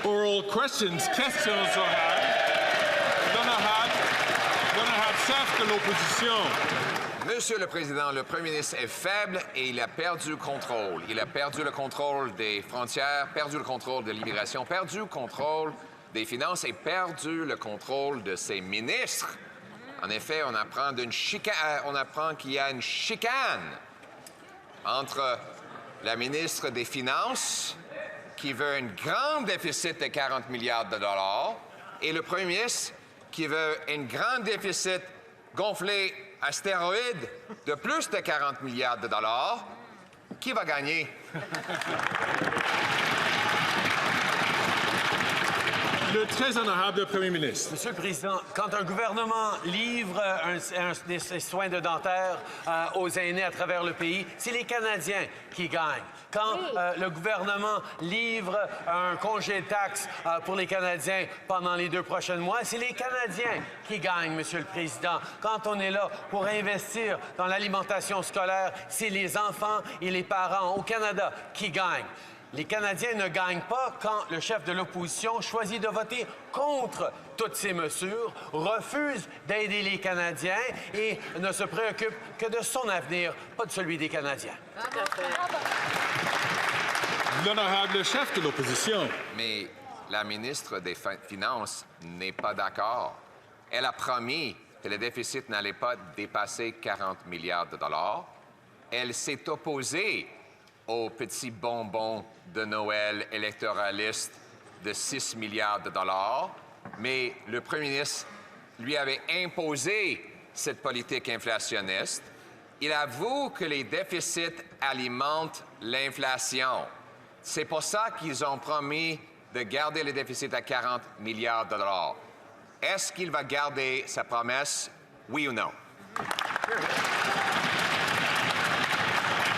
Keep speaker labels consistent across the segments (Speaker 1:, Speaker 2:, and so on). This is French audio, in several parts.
Speaker 1: Oral questions. Questions orales. L'honorable chef de l'opposition.
Speaker 2: Monsieur le Président, le premier ministre est faible et il a perdu le contrôle. Il a perdu le contrôle des frontières, perdu le contrôle de l'immigration, perdu le contrôle des finances et perdu le contrôle de ses ministres. En effet, on apprend qu'il y a une chicane entre la ministre des Finances, qui veut un grand déficit de 40 milliards de dollars, et le premier ministre, qui veut un grand déficit gonflé à stéroïdes de plus de 40 milliards de dollars. Qui va gagner?
Speaker 1: Le très honorable Premier ministre.
Speaker 3: Monsieur le Président, quand un gouvernement livre des soins de dentaire aux aînés à travers le pays, c'est les Canadiens qui gagnent. Quand le gouvernement livre un congé de taxes pour les Canadiens pendant les 2 prochains mois, c'est les Canadiens qui gagnent, Monsieur le Président. Quand on est là pour investir dans l'alimentation scolaire, c'est les enfants et les parents au Canada qui gagnent. Les Canadiens ne gagnent pas quand le chef de l'opposition choisit de voter contre toutes ces mesures, refuse d'aider les Canadiens et ne se préoccupe que de son avenir, pas de celui des Canadiens.
Speaker 1: L'honorable chef de l'opposition.
Speaker 2: Mais la ministre des Finances n'est pas d'accord. Elle a promis que le déficit n'allait pas dépasser 40 milliards de dollars. Elle s'est opposée aux petits bonbons de Noël électoralistes de 6 milliards de dollars, mais le premier ministre lui avait imposé cette politique inflationniste. Il avoue que les déficits alimentent l'inflation. C'est pour ça qu'ils ont promis de garder le déficit à 40 milliards de dollars. Est-ce qu'il va garder sa promesse, oui ou non?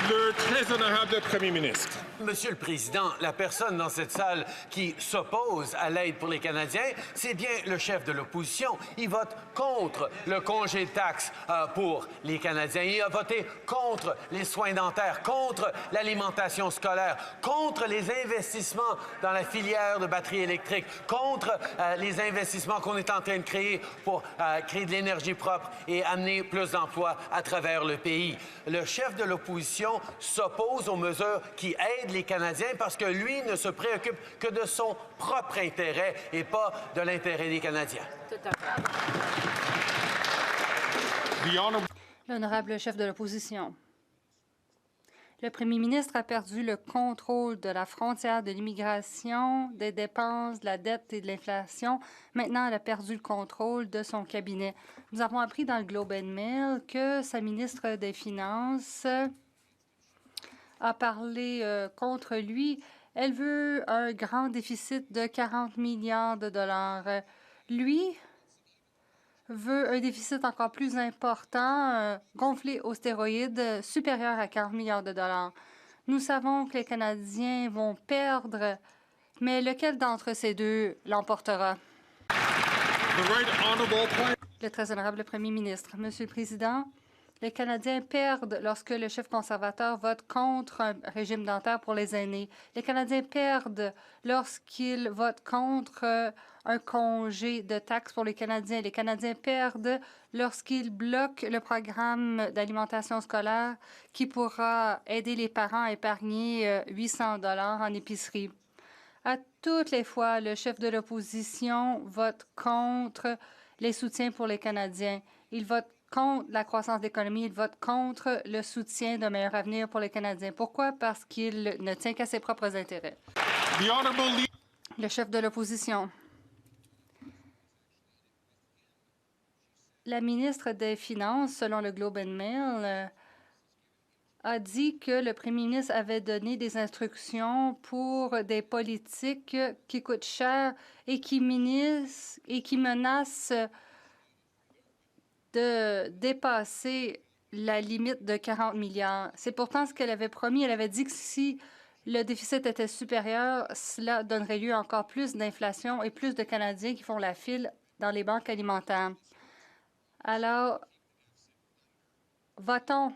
Speaker 1: Le très honorable Premier ministre.
Speaker 3: Monsieur le Président, la personne dans cette salle qui s'oppose à l'aide pour les Canadiens, c'est bien le chef de l'opposition. Il vote contre le congé de taxes pour les Canadiens. Il a voté contre les soins dentaires, contre l'alimentation scolaire, contre les investissements dans la filière de batteries électriques, contre les investissements qu'on est en train de créer pour créer de l'énergie propre et amener plus d'emplois à travers le pays. Le chef de l'opposition s'oppose aux mesures qui aident les Canadiens parce que lui ne se préoccupe que de son propre intérêt et pas de l'intérêt des Canadiens.
Speaker 4: Tout à fait.
Speaker 5: L'honorable chef de l'opposition. Le premier ministre a perdu le contrôle de la frontière, de l'immigration, des dépenses, de la dette et de l'inflation. Maintenant, elle a perdu le contrôle de son cabinet. Nous avons appris dans le Globe and Mail que sa ministre des Finances a parlé contre lui. Elle veut un grand déficit de 40 milliards de dollars. Lui veut un déficit encore plus important, gonflé aux stéroïdes, supérieur à 40 milliards de dollars. Nous savons que les Canadiens vont perdre, mais lequel d'entre ces deux l'emportera? Le très honorable Premier ministre. Monsieur le Président, les Canadiens perdent lorsque le chef conservateur vote contre un régime dentaire pour les aînés. Les Canadiens perdent lorsqu'ils votent contre un congé de taxes pour les Canadiens. Les Canadiens perdent lorsqu'ils bloquent le programme d'alimentation scolaire qui pourra aider les parents à épargner 800 $ en épicerie. À toutes les fois, le chef de l'opposition vote contre les soutiens pour les Canadiens. Il vote contre la croissance d'économie, il vote contre le soutien d'un meilleur avenir pour les Canadiens. Pourquoi? Parce qu'il ne tient qu'à ses propres intérêts. Le chef de l'opposition. La ministre des Finances, selon le Globe and Mail, a dit que le premier ministre avait donné des instructions pour des politiques qui coûtent cher et qui menacent de dépasser la limite de 40 milliards. C'est pourtant ce qu'elle avait promis. Elle avait dit que si le déficit était supérieur, cela donnerait lieu à encore plus d'inflation et plus de Canadiens qui font la file dans les banques alimentaires. Alors, votons.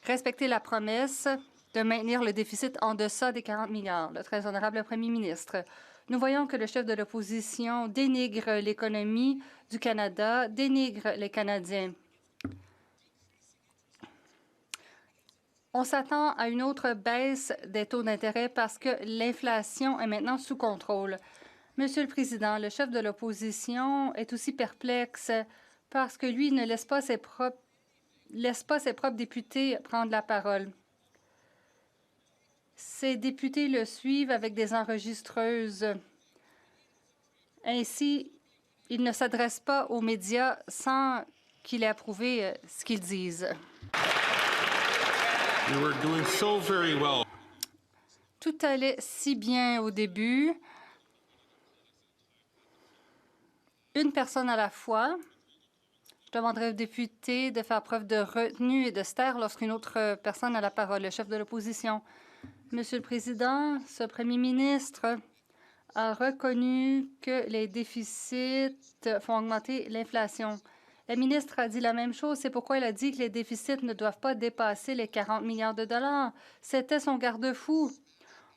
Speaker 5: Respecter la promesse de maintenir le déficit en deçà des 40 milliards. Le très honorable premier ministre, nous voyons que le chef de l'opposition dénigre l'économie du Canada, dénigre les Canadiens. On s'attend à une autre baisse des taux d'intérêt parce que l'inflation est maintenant sous contrôle. Monsieur le Président, le chef de l'opposition est aussi perplexe parce que lui ne laisse pas ses propres députés prendre la parole. Ces députés le suivent avec des enregistreuses. Ainsi, il ne s'adresse pas aux médias sans qu'il ait approuvé ce qu'ils disent.
Speaker 1: You were doing so very well.
Speaker 5: Tout allait si bien au début. Une personne à la fois. Je demanderai aux députés de faire preuve de retenue et de se taire lorsqu'une autre personne a la parole. Le chef de l'opposition. Monsieur le Président, ce premier ministre a reconnu que les déficits font augmenter l'inflation. La ministre a dit la même chose. C'est pourquoi elle a dit que les déficits ne doivent pas dépasser les 40 milliards de dollars. C'était son garde-fou.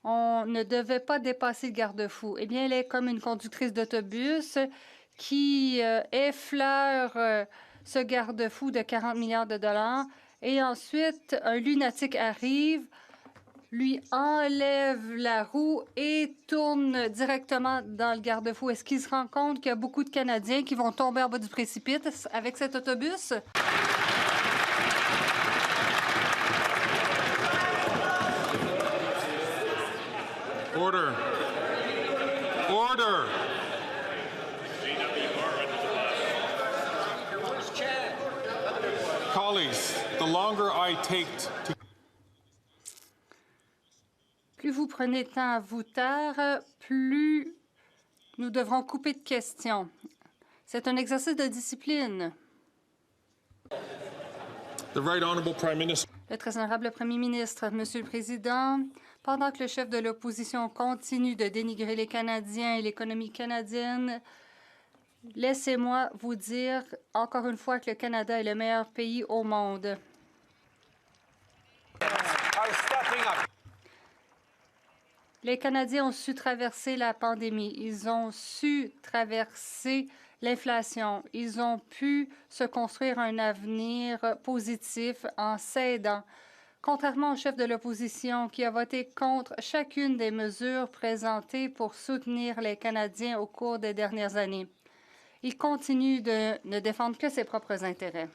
Speaker 5: On ne devait pas dépasser le garde-fou. Eh bien, elle est comme une conductrice d'autobus qui effleure ce garde-fou de 40 milliards de dollars. Et ensuite, un lunatique arrive, lui enlève la roue et tourne directement dans le garde-fou. Est-ce qu'il se rend compte qu'il y a beaucoup de Canadiens qui vont tomber en bas du précipice avec cet autobus?
Speaker 1: Order. Order. Colleagues, the longer I take to
Speaker 5: Plus vous prenez de temps à vous taire, plus nous devrons couper de questions. C'est un exercice de discipline.
Speaker 1: the Right Honourable Prime Minister.
Speaker 5: Le très honorable premier ministre, Monsieur le Président, pendant que le chef de l'opposition continue de dénigrer les Canadiens et l'économie canadienne, laissez-moi vous dire encore une fois que le Canada est le meilleur pays au monde.
Speaker 3: Are stepping up.
Speaker 5: Les Canadiens ont su traverser la pandémie. Ils ont su traverser l'inflation. Ils ont pu se construire un avenir positif en s'aidant. Contrairement au chef de l'opposition qui a voté contre chacune des mesures présentées pour soutenir les Canadiens au cours des dernières années, il continue de ne défendre que ses propres intérêts.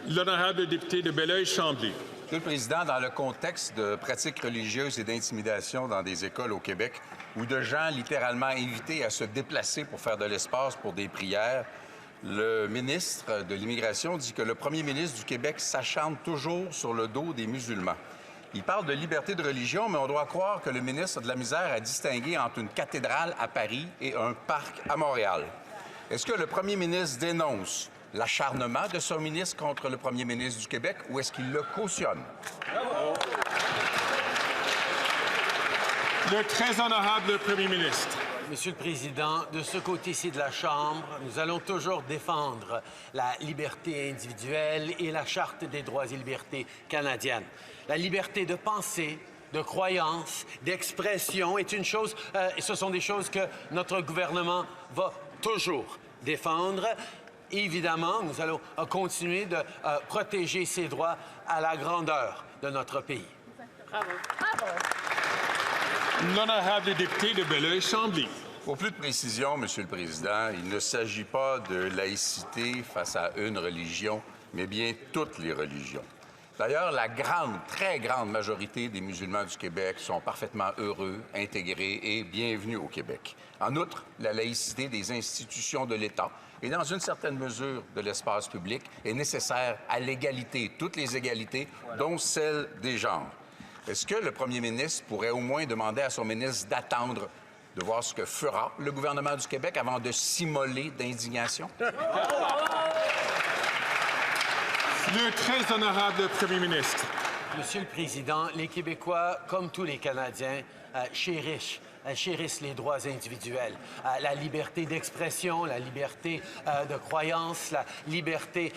Speaker 1: L'honorable député de Belleuil-Chambly.
Speaker 4: Monsieur le Président, dans le contexte de pratiques religieuses et d'intimidation dans des écoles au Québec, où de gens littéralement invités à se déplacer pour faire de l'espace pour des prières, le ministre de l'Immigration dit que le premier ministre du Québec s'acharne toujours sur le dos des musulmans. Il parle de liberté de religion, mais on doit croire que le ministre a de la misère à distinguer entre une cathédrale à Paris et un parc à Montréal. Est-ce que le premier ministre dénonce l'acharnement de son ministre contre le premier ministre du Québec ou est-ce qu'il le cautionne?
Speaker 1: Le très honorable Premier ministre.
Speaker 3: Monsieur le Président, de ce côté-ci de la Chambre, nous allons toujours défendre la liberté individuelle et la Charte des droits et libertés canadiennes. La liberté de pensée, de croyance, d'expression est une chose, et ce sont des choses que notre gouvernement va toujours défendre. Évidemment, nous allons continuer de protéger ces droits à la grandeur de notre pays.
Speaker 1: L'honorable député de Belleuil-Chambly.
Speaker 4: Pour plus de précision, Monsieur le Président, il ne s'agit pas de laïcité face à une religion, mais bien toutes les religions. D'ailleurs, la grande, très grande majorité des musulmans du Québec sont parfaitement heureux, intégrés et bienvenus au Québec. En outre, la laïcité des institutions de l'État et, dans une certaine mesure, de l'espace public est nécessaire à l'égalité, toutes les égalités, dont celle des genres. Est-ce que le premier ministre pourrait au moins demander à son ministre d'attendre de voir ce que fera le gouvernement du Québec avant de s'immoler d'indignation?
Speaker 1: Le très honorable Premier ministre.
Speaker 3: Monsieur le Président, les Québécois, comme tous les Canadiens, chérissent chérissent les droits individuels, la liberté d'expression, la liberté de croyance, la liberté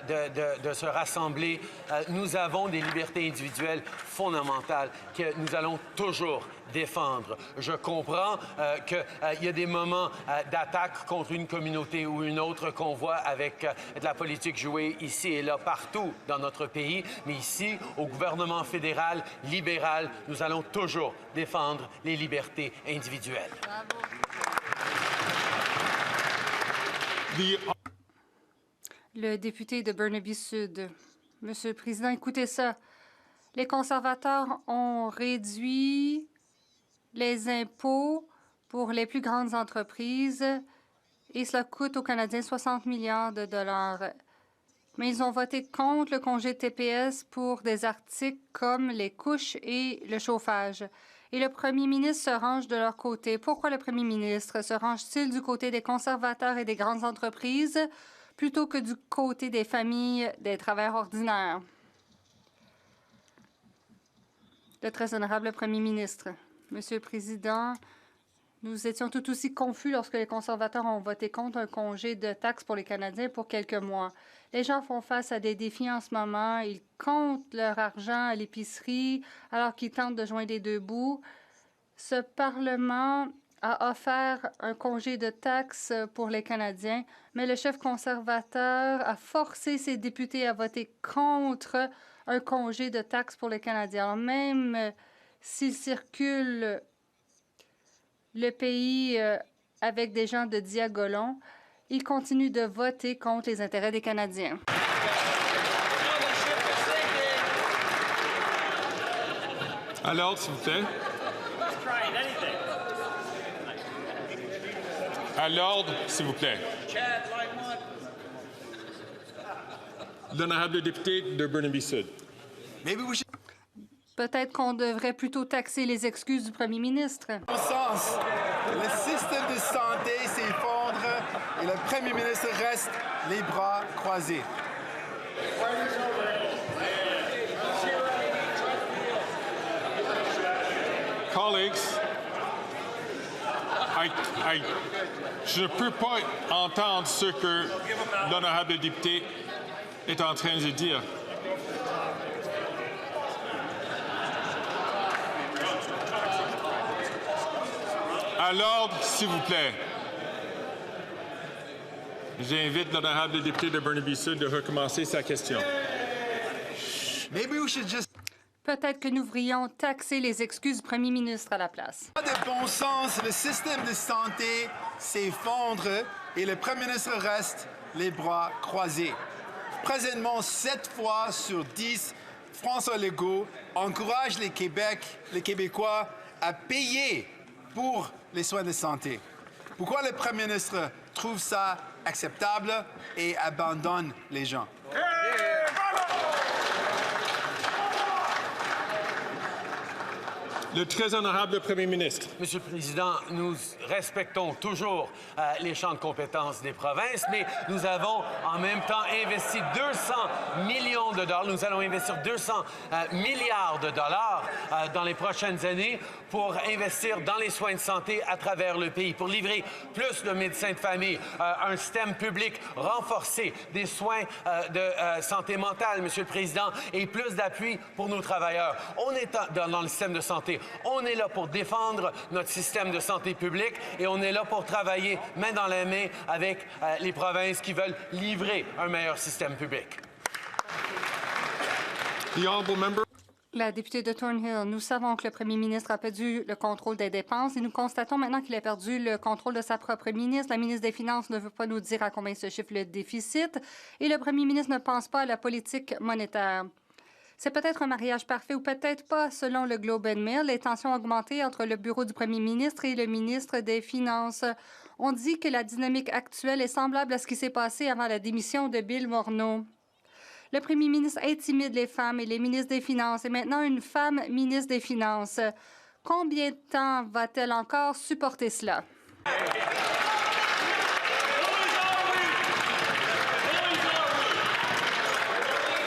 Speaker 3: de se rassembler. Nous avons des libertés individuelles fondamentales que nous allons toujours défendre. Je comprends qu'il y a des moments d'attaque contre une communauté ou une autre qu'on voit avec de la politique jouée ici et là, partout dans notre pays. Mais ici, au gouvernement fédéral libéral, nous allons toujours défendre les libertés individuelles.
Speaker 5: Le député de Burnaby Sud. Monsieur le Président, écoutez ça. Les conservateurs ont réduit les impôts pour les plus grandes entreprises et cela coûte aux Canadiens 60 milliards de dollars. Mais ils ont voté contre le congé de TPS pour des articles comme les couches et le chauffage. Et le premier ministre se range de leur côté. Pourquoi le premier ministre se range-t-il du côté des conservateurs et des grandes entreprises plutôt que du côté des familles des travailleurs ordinaires? Le très honorable premier ministre. Monsieur le Président, nous étions tout aussi confus lorsque les conservateurs ont voté contre un congé de taxes pour les Canadiens pour quelques mois. Les gens font face à des défis en ce moment. Ils comptent leur argent à l'épicerie alors qu'ils tentent de joindre les deux bouts. Ce Parlement a offert un congé de taxes pour les Canadiens, mais le chef conservateur a forcé ses députés à voter contre un congé de taxes pour les Canadiens. Alors même s'il circule le pays avec des gens de Diagolon, il continue de voter contre les intérêts des Canadiens.
Speaker 1: À l'ordre, s'il vous plaît. À l'ordre, s'il vous plaît. L'honorable député de Burnaby Sud.
Speaker 5: Peut-être qu'on devrait plutôt taxer les excuses du premier ministre.
Speaker 6: Au sens, le système de santé s'effondre et le premier ministre reste les bras croisés.
Speaker 1: Colleagues, je ne peux pas entendre ce que l'honorable député est en train de dire. À l'ordre, s'il vous plaît. J'invite l'honorable député de Burnaby Sud de recommencer sa question.
Speaker 5: Peut-être que nous devrions taxer les excuses du premier ministre à la place.
Speaker 6: Pas de bon sens, le système de santé s'effondre et le premier ministre reste les bras croisés. Présentement, 7 fois sur 10, François Legault encourage les Québécois à payer pour les soins de santé. Pourquoi le premier ministre trouve ça acceptable et abandonne les gens?
Speaker 1: Le très honorable premier ministre.
Speaker 3: Monsieur le Président, nous respectons toujours les champs de compétences des provinces, mais nous avons en même temps investi 200 millions de dollars. Nous allons investir 200 milliards de dollars dans les prochaines années pour investir dans les soins de santé à travers le pays, pour livrer plus de médecins de famille, un système public renforcé, des soins de santé mentale, Monsieur le Président, et plus d'appui pour nos travailleurs. On est dans le système de santé. On est là pour défendre notre système de santé publique et on est là pour travailler main dans la main avec les provinces qui veulent livrer un meilleur système public.
Speaker 1: The honourable member.
Speaker 5: La députée de Thornhill, nous savons que le premier ministre a perdu le contrôle des dépenses et nous constatons maintenant qu'il a perdu le contrôle de sa propre ministre. La ministre des Finances ne veut pas nous dire à combien se chiffre le déficit et le premier ministre ne pense pas à la politique monétaire. C'est peut-être un mariage parfait ou peut-être pas, selon le Globe and Mail. Les tensions ont augmenté entre le bureau du premier ministre et le ministre des Finances. On dit que la dynamique actuelle est semblable à ce qui s'est passé avant la démission de Bill Morneau. Le premier ministre intimide les femmes et les ministres des Finances et maintenant une femme ministre des Finances. Combien de temps va-t-elle encore supporter cela?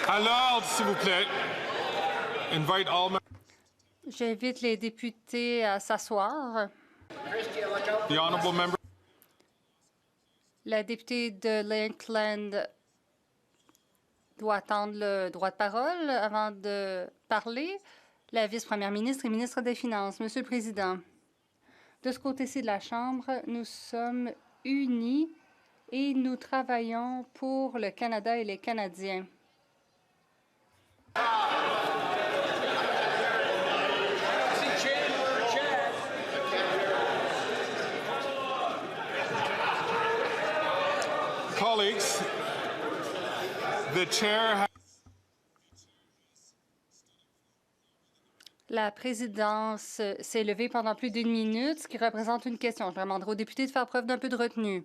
Speaker 1: À l'ordre, s'il vous plaît. Invite all
Speaker 5: J'invite les députés à s'asseoir.
Speaker 1: The honourable member.
Speaker 5: La députée de Lakeland doit attendre le droit de parole avant de parler. La vice-première ministre et ministre des Finances. Monsieur le Président, de ce côté-ci de la Chambre, nous sommes unis et nous travaillons pour le Canada et les Canadiens.
Speaker 1: Colleagues, the chair.
Speaker 5: La présidence s'est levée pendant plus d'1 minute, ce qui représente une question. Je demanderai aux députés de faire preuve d'un peu de retenue.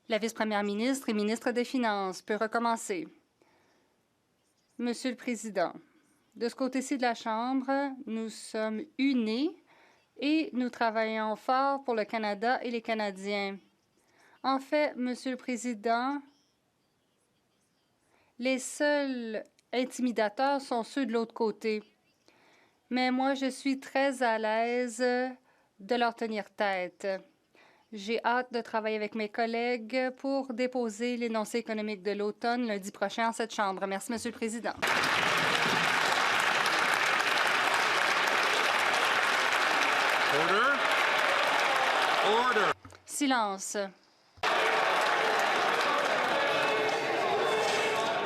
Speaker 5: La vice-première ministre et ministre des Finances peut recommencer. Monsieur le Président, de ce côté-ci de la Chambre, nous sommes unis et nous travaillons fort pour le Canada et les Canadiens. En fait, Monsieur le Président, les seuls intimidateurs sont ceux de l'autre côté. Mais moi, je suis très à l'aise de leur tenir tête. J'ai hâte de travailler avec mes collègues pour déposer l'énoncé économique de l'automne lundi prochain en cette Chambre. Merci, Monsieur le Président.
Speaker 1: Order. Order.
Speaker 5: Silence.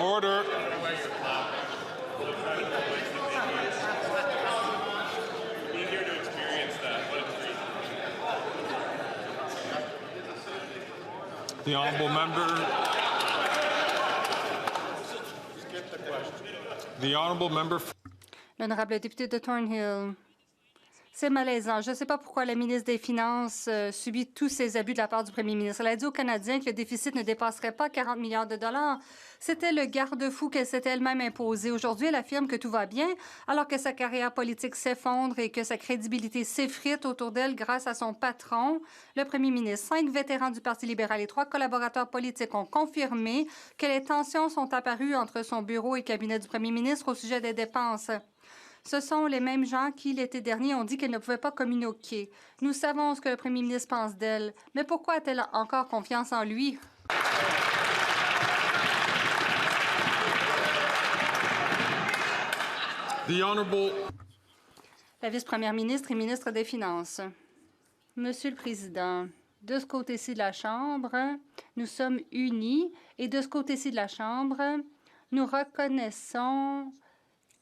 Speaker 1: Order. The honourable member. The honourable member.
Speaker 5: L'honorable député de Thornhill. C'est malaisant. Je ne sais pas pourquoi la ministre des Finances subit tous ces abus de la part du premier ministre. Elle a dit aux Canadiens que le déficit ne dépasserait pas 40 milliards de dollars. C'était le garde-fou qu'elle s'était elle-même imposé. Aujourd'hui, elle affirme que tout va bien, alors que sa carrière politique s'effondre et que sa crédibilité s'effrite autour d'elle grâce à son patron, le premier ministre. 5 vétérans du Parti libéral et 3 collaborateurs politiques ont confirmé que les tensions sont apparues entre son bureau et le cabinet du premier ministre au sujet des dépenses. Ce sont les mêmes gens qui, l'été dernier, ont dit qu'elle ne pouvait pas communiquer. Nous savons ce que le premier ministre pense d'elle, mais pourquoi a-t-elle encore confiance en lui?
Speaker 1: The honourable.
Speaker 5: La vice-première ministre et ministre des Finances. Monsieur le Président, de ce côté-ci de la Chambre, nous sommes unis et de ce côté-ci de la Chambre, nous reconnaissons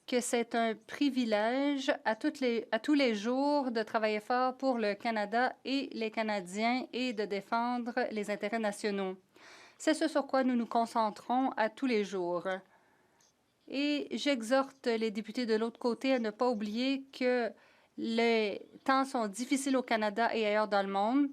Speaker 5: que c'est un privilège à tous les jours de travailler fort pour le Canada et les Canadiens et de défendre les intérêts nationaux. C'est ce sur quoi nous nous concentrons à tous les jours. Et j'exhorte les députés de l'autre côté à ne pas oublier que les temps sont difficiles au Canada et ailleurs dans le monde.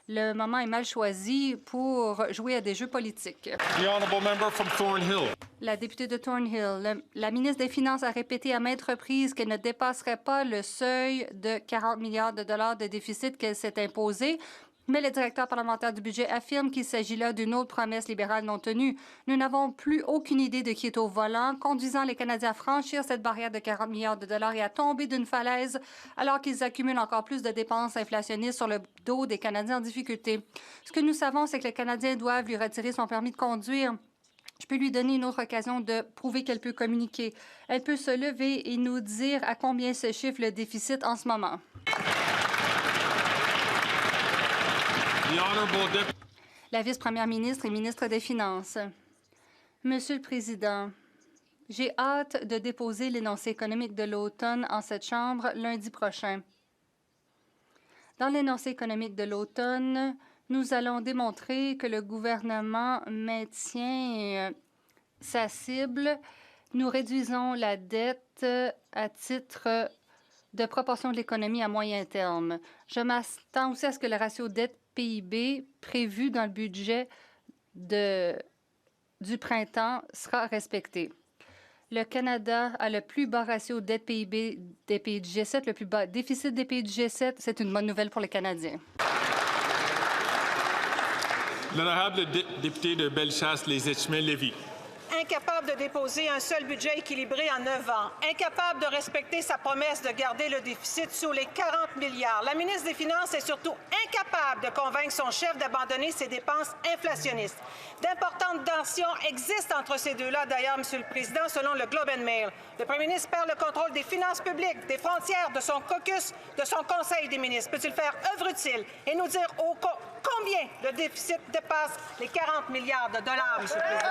Speaker 5: Le moment est mal choisi pour jouer à des jeux politiques.
Speaker 1: The honourable member from Thornhill.
Speaker 5: La députée de Thornhill, la ministre des Finances a répété à maintes reprises qu'elle ne dépasserait pas le seuil de 40 milliards de dollars de déficit qu'elle s'est imposé. Mais le directeur parlementaire du budget affirme qu'il s'agit là d'une autre promesse libérale non tenue. Nous n'avons plus aucune idée de qui est au volant, conduisant les Canadiens à franchir cette barrière de 40 milliards de dollars et à tomber d'une falaise alors qu'ils accumulent encore plus de dépenses inflationnistes sur le dos des Canadiens en difficulté. Ce que nous savons, c'est que les Canadiens doivent lui retirer son permis de conduire. Je peux lui donner une autre occasion de prouver qu'elle peut communiquer. Elle peut se lever et nous dire à combien se chiffre le déficit en ce moment. La vice-première ministre et ministre des Finances. Monsieur le Président, j'ai hâte de déposer l'énoncé économique de l'automne en cette Chambre lundi prochain. Dans l'énoncé économique de l'automne, nous allons démontrer que le gouvernement maintient sa cible. Nous réduisons la dette à titre de proportion de l'économie à moyen terme. Je m'attends aussi à ce que le ratio dette-PIB prévu dans le budget du printemps sera respecté. Le Canada a le plus bas ratio dette-PIB des pays du G7, le plus bas déficit des pays du G7. C'est une bonne nouvelle pour les Canadiens.
Speaker 1: L'honorable député de Bellechasse, les Etchemins-Lévis.
Speaker 7: incapable de déposer un seul budget équilibré en 9 ans, incapable de respecter sa promesse de garder le déficit sous les 40 milliards. La ministre des Finances est surtout incapable de convaincre son chef d'abandonner ses dépenses inflationnistes. D'importantes tensions existent entre ces deux-là, d'ailleurs, Monsieur le Président, selon le Globe and Mail. Le premier ministre perd le contrôle des finances publiques, des frontières, de son caucus, de son Conseil des ministres. Peut-il faire œuvre utile et nous dire combien le déficit dépasse les 40 milliards de dollars, Monsieur le Président?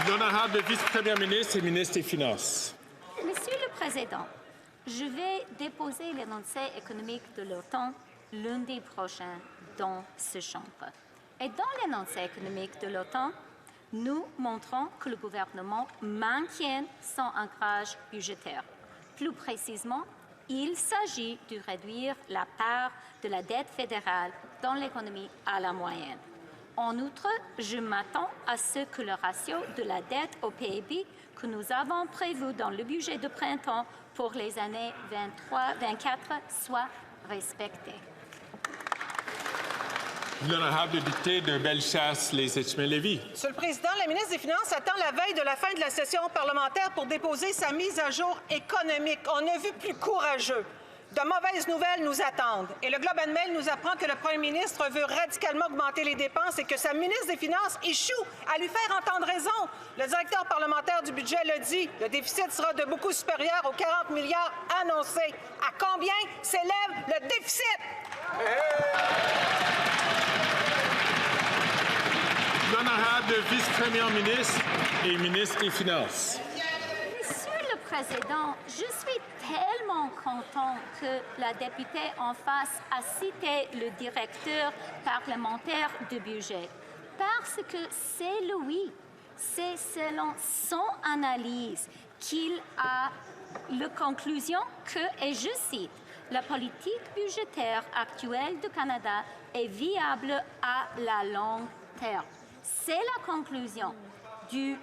Speaker 1: L'honorable vice-première ministre et ministre des Finances.
Speaker 8: Monsieur le Président, je vais déposer l'énoncé économique de l'OTAN lundi prochain dans ce chambre. Et dans l'énoncé économique de l'OTAN, nous montrons que le gouvernement maintient son ancrage budgétaire. Plus précisément, il s'agit de réduire la part de la dette fédérale dans l'économie à la moyenne. En outre, je m'attends à ce que le ratio de la dette au PIB que nous avons prévu dans le budget de printemps pour les années 23-24 soit respecté.
Speaker 1: L'honorable député de Bellechasse-les-Etchemins-Lévis.
Speaker 7: Monsieur le Président, la ministre des Finances attend la veille de la fin de la session parlementaire pour déposer sa mise à jour économique. On a vu plus courageux. De mauvaises nouvelles nous attendent. Et le Globe and Mail nous apprend que le premier ministre veut radicalement augmenter les dépenses et que sa ministre des Finances échoue à lui faire entendre raison. Le directeur parlementaire du budget le dit, le déficit sera de beaucoup supérieur aux 40 milliards annoncés. À combien s'élève le déficit?
Speaker 1: L'honorable vice-première ministre et ministre des Finances.
Speaker 8: Monsieur le Président, je suis tellement content que la députée en face a cité le directeur parlementaire du budget. Parce que c'est lui, c'est selon son analyse qu'il a la conclusion que, et je cite, la politique budgétaire actuelle du Canada est viable à la long terme. C'est la conclusion d'une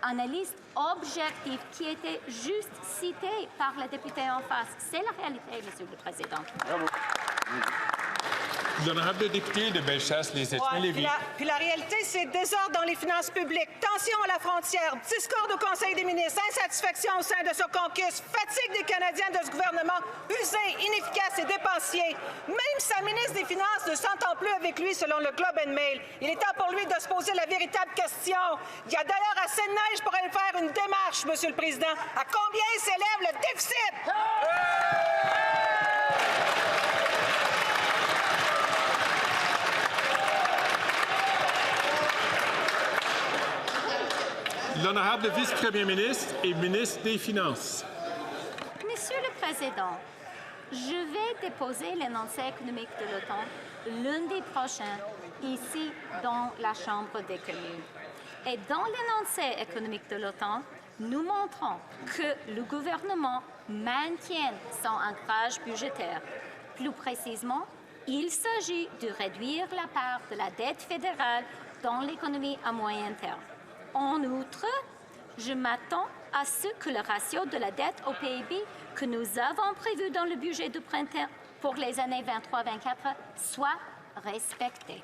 Speaker 8: analyse objective qui était juste citée par le député en face. C'est la réalité, Monsieur le Président.
Speaker 3: Bravo.
Speaker 1: L'honorable député de Bellechasse-les-Etchemins-Lévis.
Speaker 7: Puis la réalité, c'est désordre dans les finances publiques, tension à la frontière, discorde au Conseil des ministres, insatisfaction au sein de ce caucus, fatigue des Canadiens de ce gouvernement usé, inefficace et dépensier. Même sa ministre des Finances ne s'entend plus avec lui, selon le Globe and Mail. Il est temps pour lui de se poser la véritable question. Il y a d'ailleurs assez de neige pour aller faire une démarche, Monsieur le Président. À combien s'élève le déficit?
Speaker 1: L'honorable vice-premier ministre et ministre des Finances.
Speaker 8: Monsieur le Président, je vais déposer l'énoncé économique de l'OTAN lundi prochain, ici, dans la Chambre des communes. Et dans l'énoncé économique de l'OTAN, nous montrons que le gouvernement maintient son ancrage budgétaire. Plus précisément, il s'agit de réduire la part de la dette fédérale dans l'économie à moyen terme. En outre, je m'attends à ce que le ratio de la dette au PIB que nous avons prévu dans le budget de printemps pour les années 23-24 soit respecté.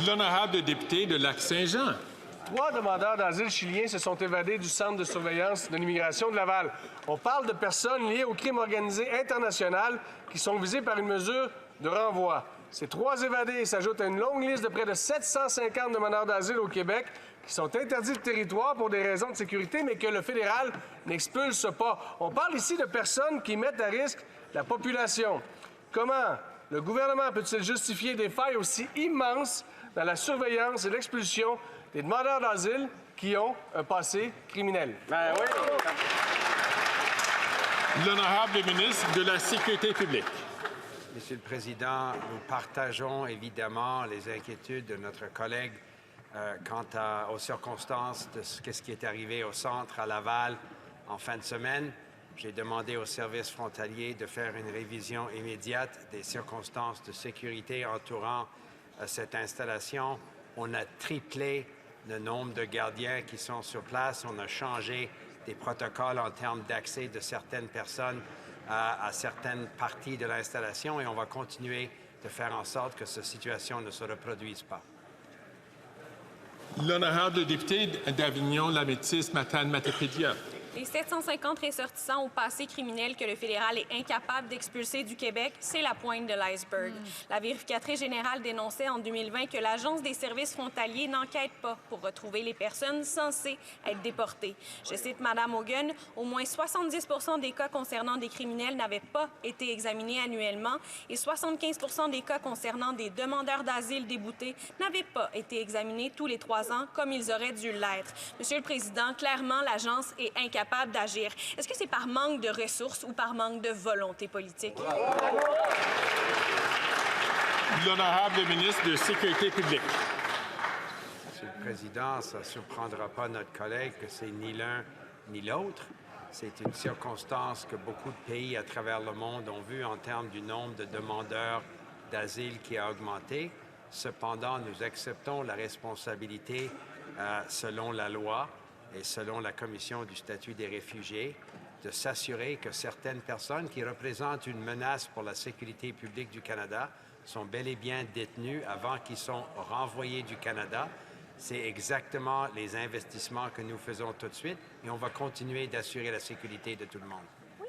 Speaker 1: L'honorable député de Lac-Saint-Jean.
Speaker 9: 3 demandeurs d'asile chiliens se sont évadés du centre de surveillance de l'immigration de Laval. On parle de personnes liées au crime organisé international qui sont visées par une mesure de renvoi. Ces 3 évadés s'ajoutent à une longue liste de près de 750 demandeurs d'asile au Québec qui sont interdits de territoire pour des raisons de sécurité, mais que le fédéral n'expulse pas. On parle ici de personnes qui mettent à risque la population. Comment le gouvernement peut-il justifier des failles aussi immenses dans la surveillance et l'expulsion des demandeurs d'asile qui ont un passé criminel?
Speaker 3: Ben oui.
Speaker 1: L'honorable ministre de la Sécurité publique.
Speaker 10: Monsieur le Président, nous partageons évidemment les inquiétudes de notre collègue quant aux circonstances de ce qui est arrivé au centre à Laval en fin de semaine. J'ai demandé aux services frontaliers de faire une révision immédiate des circonstances de sécurité entourant cette installation. On a triplé le nombre de gardiens qui sont sur place. On a changé des protocoles en termes d'accès de certaines personnes à certaines parties de l'installation et on va continuer de faire en sorte que cette situation ne se reproduise pas.
Speaker 1: L'honorable député d'Avignon-Lamétis-Matane-Matapédia.
Speaker 11: Les 750 ressortissants au passé criminel que le fédéral est incapable d'expulser du Québec, c'est la pointe de l'iceberg. La vérificatrice générale dénonçait en 2020 que l'Agence des services frontaliers n'enquête pas pour retrouver les personnes censées être déportées. Je cite Mme Hogan, au moins 70 % des cas concernant des criminels n'avaient pas été examinés annuellement et 75 % des cas concernant des demandeurs d'asile déboutés n'avaient pas été examinés tous les 3 ans comme ils auraient dû l'être. Monsieur le Président, clairement, l'Agence est incapable d'agir. Est-ce que c'est par manque de ressources ou par manque de volonté politique?
Speaker 1: L'honorable ministre de Sécurité publique.
Speaker 10: Monsieur le Président, ça ne surprendra pas notre collègue que c'est ni l'un ni l'autre. C'est une circonstance que beaucoup de pays à travers le monde ont vu en termes du nombre de demandeurs d'asile qui a augmenté. Cependant, nous acceptons la responsabilité selon la loi et selon la Commission du statut des réfugiés, de s'assurer que certaines personnes qui représentent une menace pour la sécurité publique du Canada sont bel et bien détenues avant qu'ils soient renvoyés du Canada. C'est exactement les investissements que nous faisons tout de suite et on va continuer d'assurer la sécurité de tout le monde.
Speaker 11: Oui,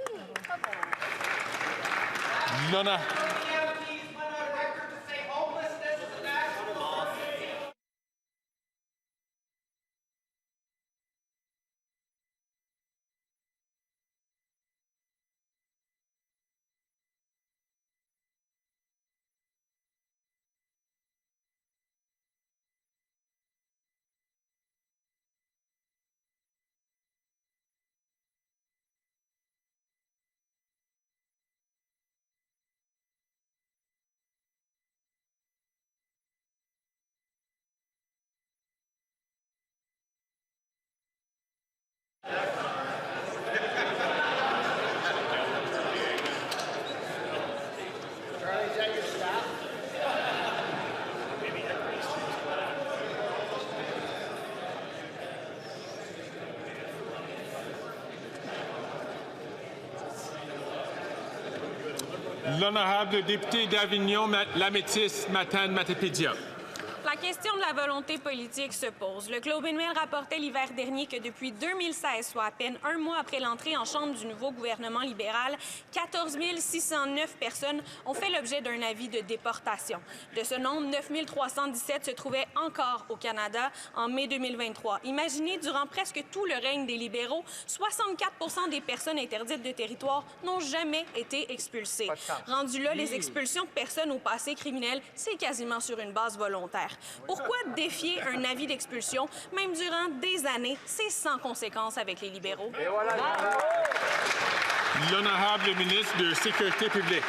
Speaker 1: L'honorable député d'Avignon-Lamétis-Matane-Matapédia.
Speaker 11: La question de la volonté politique se pose. Le Globe and Mail rapportait l'hiver dernier que depuis 2016, soit à peine un mois après l'entrée en chambre du nouveau gouvernement libéral, 14 609 personnes ont fait l'objet d'un avis de déportation. De ce nombre, 9 317 se trouvaient encore au Canada en mai 2023. Imaginez, durant presque tout le règne des libéraux, 64 % des personnes interdites de territoire n'ont jamais été expulsées. Rendu là, les expulsions de personnes au passé criminel, c'est quasiment sur une base volontaire. Pourquoi défier un avis d'expulsion, même durant des années? C'est sans conséquence avec les libéraux.
Speaker 1: L'honorable ministre de Sécurité publique.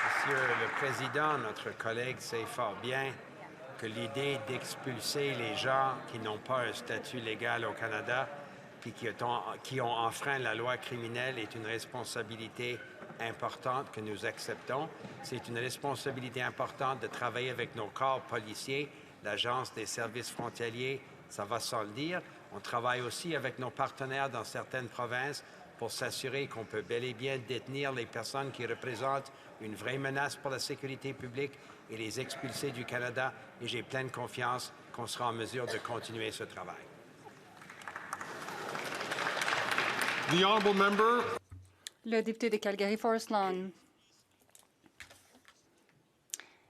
Speaker 10: Monsieur le Président, notre collègue sait fort bien que l'idée d'expulser les gens qui n'ont pas un statut légal au Canada puis qui ont enfreint la loi criminelle est une responsabilité importante que nous acceptons. C'est une responsabilité importante de travailler avec nos corps policiers, l'Agence des services frontaliers, ça va sans le dire. On travaille aussi avec nos partenaires dans certaines provinces pour s'assurer qu'on peut bel et bien détenir les personnes qui représentent une vraie menace pour la sécurité publique et les expulser du Canada. Et j'ai pleine confiance qu'on sera en mesure de continuer ce travail.
Speaker 1: The honourable member.
Speaker 5: Le député de Calgary-Forest Lawn.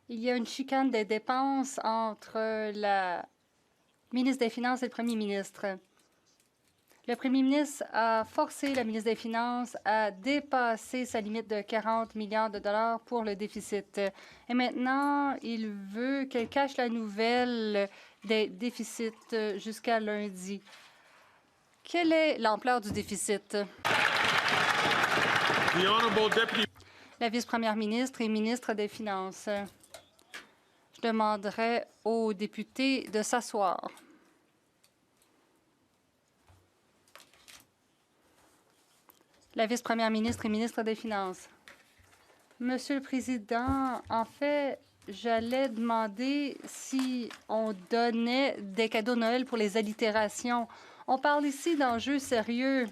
Speaker 5: Il y a une chicane des dépenses entre la ministre des Finances et le premier ministre. Le premier ministre a forcé la ministre des Finances à dépasser sa limite de 40 milliards de dollars pour le déficit. Et maintenant, il veut qu'elle cache la nouvelle des déficits jusqu'à lundi. Quelle est l'ampleur du déficit? La vice-première ministre et ministre des Finances. Je demanderai aux députés de s'asseoir. La vice-première ministre et ministre des Finances. Monsieur le Président, en fait, j'allais demander si on donnait des cadeaux Noël pour les allitérations. On parle ici d'enjeux sérieux.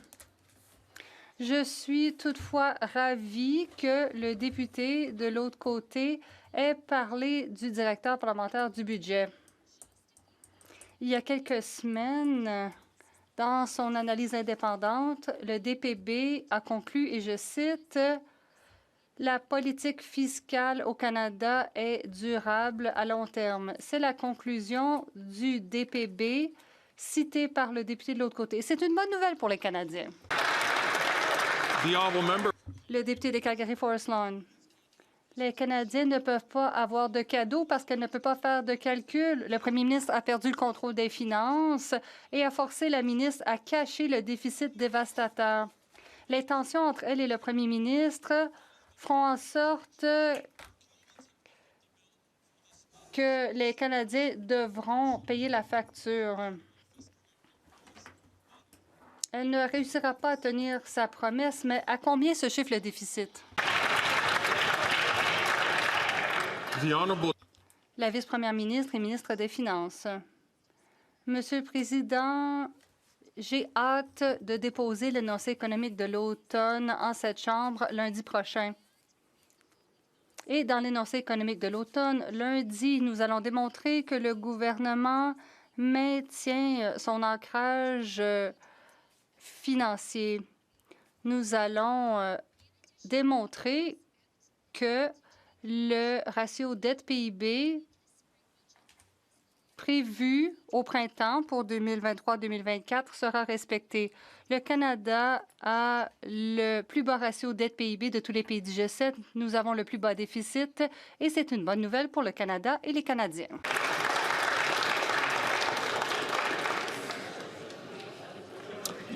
Speaker 5: Je suis toutefois ravie que le député de l'autre côté ait parlé du directeur parlementaire du budget. Il y a quelques semaines, dans son analyse indépendante, le DPB a conclu, et je cite, « La politique fiscale au Canada est durable à long terme ». C'est la conclusion du DPB citée par le député de l'autre côté. C'est une bonne nouvelle pour les Canadiens. Le député de Calgary-Forest Lawn. Les Canadiens ne peuvent pas avoir de cadeaux parce qu'elle ne peut pas faire de calcul. Le premier ministre a perdu le contrôle des finances et a forcé la ministre à cacher le déficit dévastateur. Les tensions entre elle et le premier ministre feront en sorte que les Canadiens devront payer la facture. Elle ne réussira pas à tenir sa promesse, mais à combien se chiffre le déficit? La vice-première ministre et ministre des Finances. Monsieur le Président, j'ai hâte de déposer l'énoncé économique de l'automne en cette Chambre lundi prochain. Et dans l'énoncé économique de l'automne, lundi, nous allons démontrer que le gouvernement maintient son ancrage financier. Nous allons démontrer que le ratio dette-PIB prévu au printemps pour 2023-2024 sera respecté. Le Canada a le plus bas ratio dette-PIB de tous les pays du G7. Nous avons le plus bas déficit et c'est une bonne nouvelle pour le Canada et les Canadiens.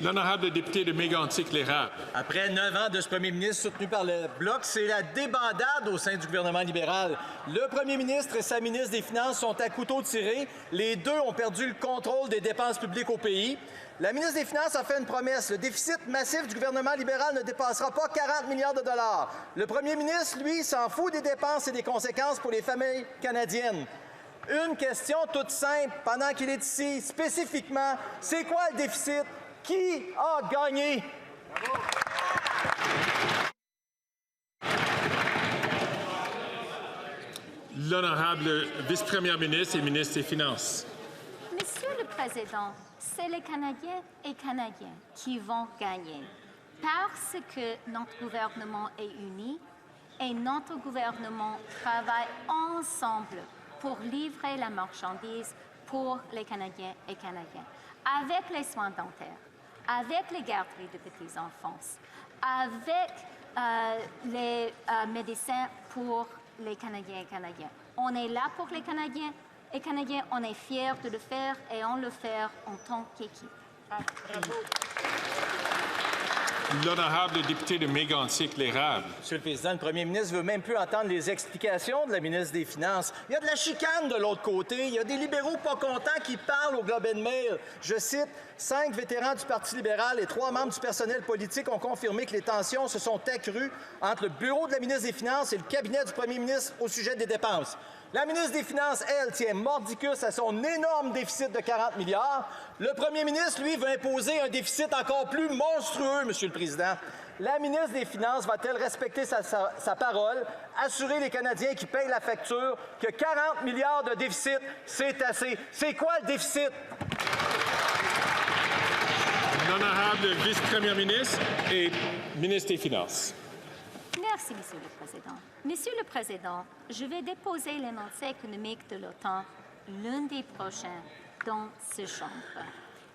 Speaker 1: L'honorable député de Mégantic-l'Érable.
Speaker 12: Après 9 ans de ce premier ministre soutenu par le Bloc, c'est la débandade au sein du gouvernement libéral. Le premier ministre et sa ministre des Finances sont à couteau tiré. Les deux ont perdu le contrôle des dépenses publiques au pays. La ministre des Finances a fait une promesse. Le déficit massif du gouvernement libéral ne dépassera pas 40 milliards de dollars. Le premier ministre, lui, s'en fout des dépenses et des conséquences pour les familles canadiennes. Une question toute simple pendant qu'il est ici, spécifiquement, c'est quoi le déficit? Qui a gagné?
Speaker 1: L'honorable vice-première ministre et ministre des Finances.
Speaker 8: Monsieur le Président, c'est les Canadiens et Canadiens qui vont gagner parce que notre gouvernement est uni et notre gouvernement travaille ensemble pour livrer la marchandise pour les Canadiens et Canadiennes, avec les soins dentaires, avec les garderies de petits-enfants, avec les médecins pour les Canadiens et Canadiennes. On est là pour les Canadiens et Canadiens, on est fiers de le faire et on le fait en tant qu'équipe.
Speaker 1: L'honorable député de Mégantic-l'Érable.
Speaker 12: Monsieur le Président, le premier ministre ne veut même plus entendre les explications de la ministre des Finances. Il y a de la chicane de l'autre côté. Il y a des libéraux pas contents qui parlent au Globe and Mail. Je cite, 5 vétérans du Parti libéral et 3 membres du personnel politique ont confirmé que les tensions se sont accrues entre le bureau de la ministre des Finances et le cabinet du premier ministre au sujet des dépenses. La ministre des Finances, elle, tient mordicus à son énorme déficit de 40 milliards. Le premier ministre, lui, veut imposer un déficit encore plus monstrueux, Monsieur le Président. La ministre des Finances va-t-elle respecter sa parole, assurer les Canadiens qui payent la facture que 40 milliards de déficit, c'est assez? C'est quoi le déficit?
Speaker 1: L'honorable vice-première ministre et ministre des Finances.
Speaker 8: Merci, Monsieur le Président. Monsieur le Président, je vais déposer l'énoncé économique de l'OTAN lundi prochain dans cette Chambre.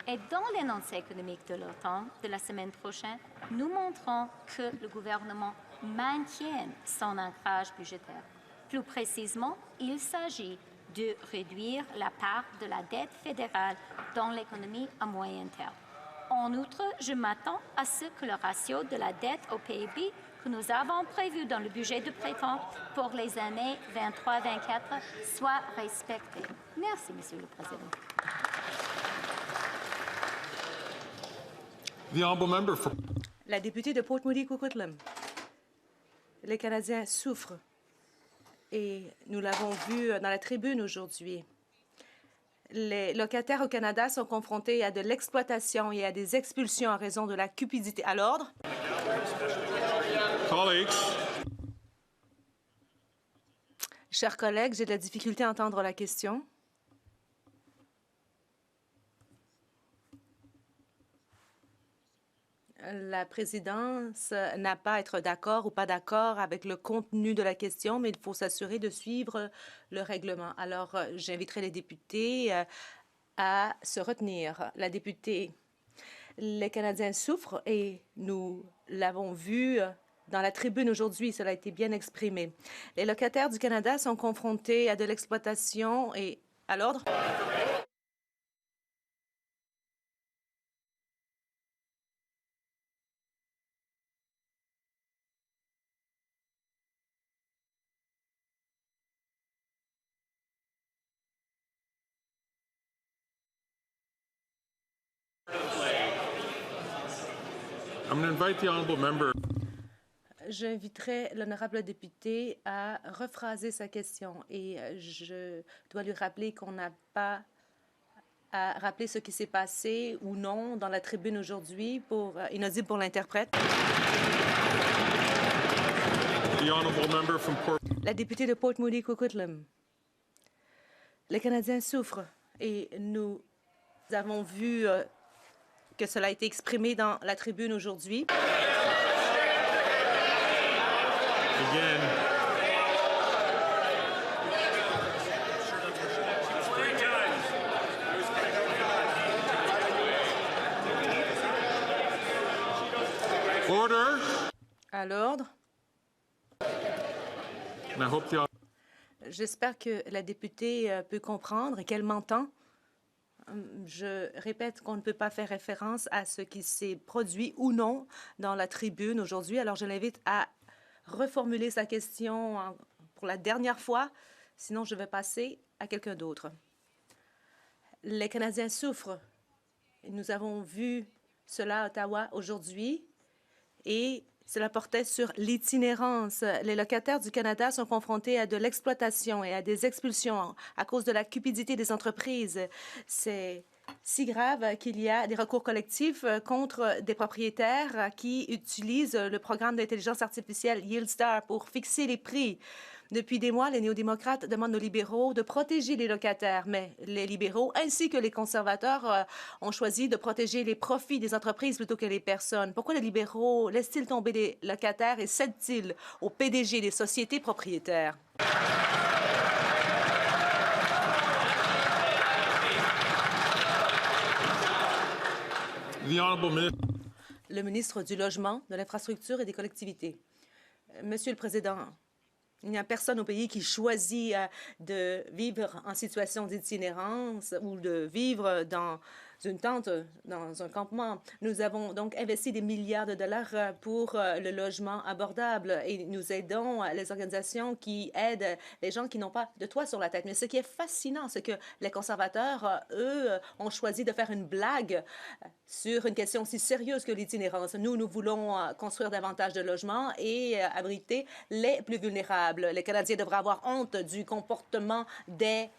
Speaker 8: Et dans l'énoncé économique de l'OTAN de la semaine prochaine, nous montrons que le gouvernement maintient son ancrage budgétaire. Plus précisément, il s'agit de réduire la part de la dette fédérale dans l'économie à moyen terme. En outre, je m'attends à ce que le ratio de la dette au PIB que nous avons prévu dans le budget de printemps pour les années 23-24 soit respecté. Merci, Monsieur le Président.
Speaker 1: The honourable member for...
Speaker 13: La députée de Port Moody-Coquitlam. Les Canadiens souffrent et nous l'avons vu dans la tribune aujourd'hui. Les locataires au Canada sont confrontés à de l'exploitation et à des expulsions en raison de la cupidité. À l'ordre.
Speaker 1: Colleagues,
Speaker 13: Chers collègues, j'ai de la difficulté à entendre la question. La présidence n'a pas à être d'accord ou pas d'accord avec le contenu de la question, mais il faut s'assurer de suivre le règlement. Alors, j'inviterai les députés à se retenir. La députée, les Canadiens souffrent et nous l'avons vu dans la tribune aujourd'hui, cela a été bien exprimé. Les locataires du Canada sont confrontés à de l'exploitation et à l'ordre.
Speaker 1: I'm going to invite the honourable member.
Speaker 13: J'inviterai l'honorable député à rephraser sa question et je dois lui rappeler qu'on n'a pas à rappeler ce qui s'est passé ou non dans la tribune aujourd'hui pour inaudible pour l'interprète.
Speaker 1: The honourable member from Port.
Speaker 13: La députée de Port Moody Coquitlam. Les Canadiens souffrent et nous avons vu que cela a été exprimé dans la tribune aujourd'hui.
Speaker 1: Again. Order.
Speaker 13: À l'ordre.
Speaker 1: And I hope the
Speaker 13: J'espère que la députée peut comprendre et qu'elle m'entend. Je répète qu'on ne peut pas faire référence à ce qui s'est produit ou non dans la tribune aujourd'hui. Alors, je l'invite à reformuler sa question pour la dernière fois. Sinon, je vais passer à quelqu'un d'autre. Les Canadiens souffrent. Nous avons vu cela à Ottawa aujourd'hui et cela portait sur l'itinérance. Les locataires du Canada sont confrontés à de l'exploitation et à des expulsions à cause de la cupidité des entreprises. C'est si grave qu'il y a des recours collectifs contre des propriétaires qui utilisent le programme d'intelligence artificielle YieldStar pour fixer les prix. Depuis des mois, les néo-démocrates demandent aux libéraux de protéger les locataires, mais les libéraux ainsi que les conservateurs ont choisi de protéger les profits des entreprises plutôt que les personnes. Pourquoi les libéraux laissent-ils tomber les locataires et cèdent-ils aux PDG des sociétés propriétaires? Le ministre du Logement, de l'Infrastructure et des Collectivités. Monsieur le Président, il n'y a personne au pays qui choisit de vivre en situation d'itinérance ou de vivre dans une tente, dans un campement. Nous avons donc investi des milliards de dollars pour le logement abordable et nous aidons les organisations qui aident les gens qui n'ont pas de toit sur la tête. Mais ce qui est fascinant, c'est que les conservateurs, eux, ont choisi de faire une blague sur une question aussi sérieuse que l'itinérance. Nous voulons construire davantage de logements et abriter les plus vulnérables. Les Canadiens devraient avoir honte du comportement des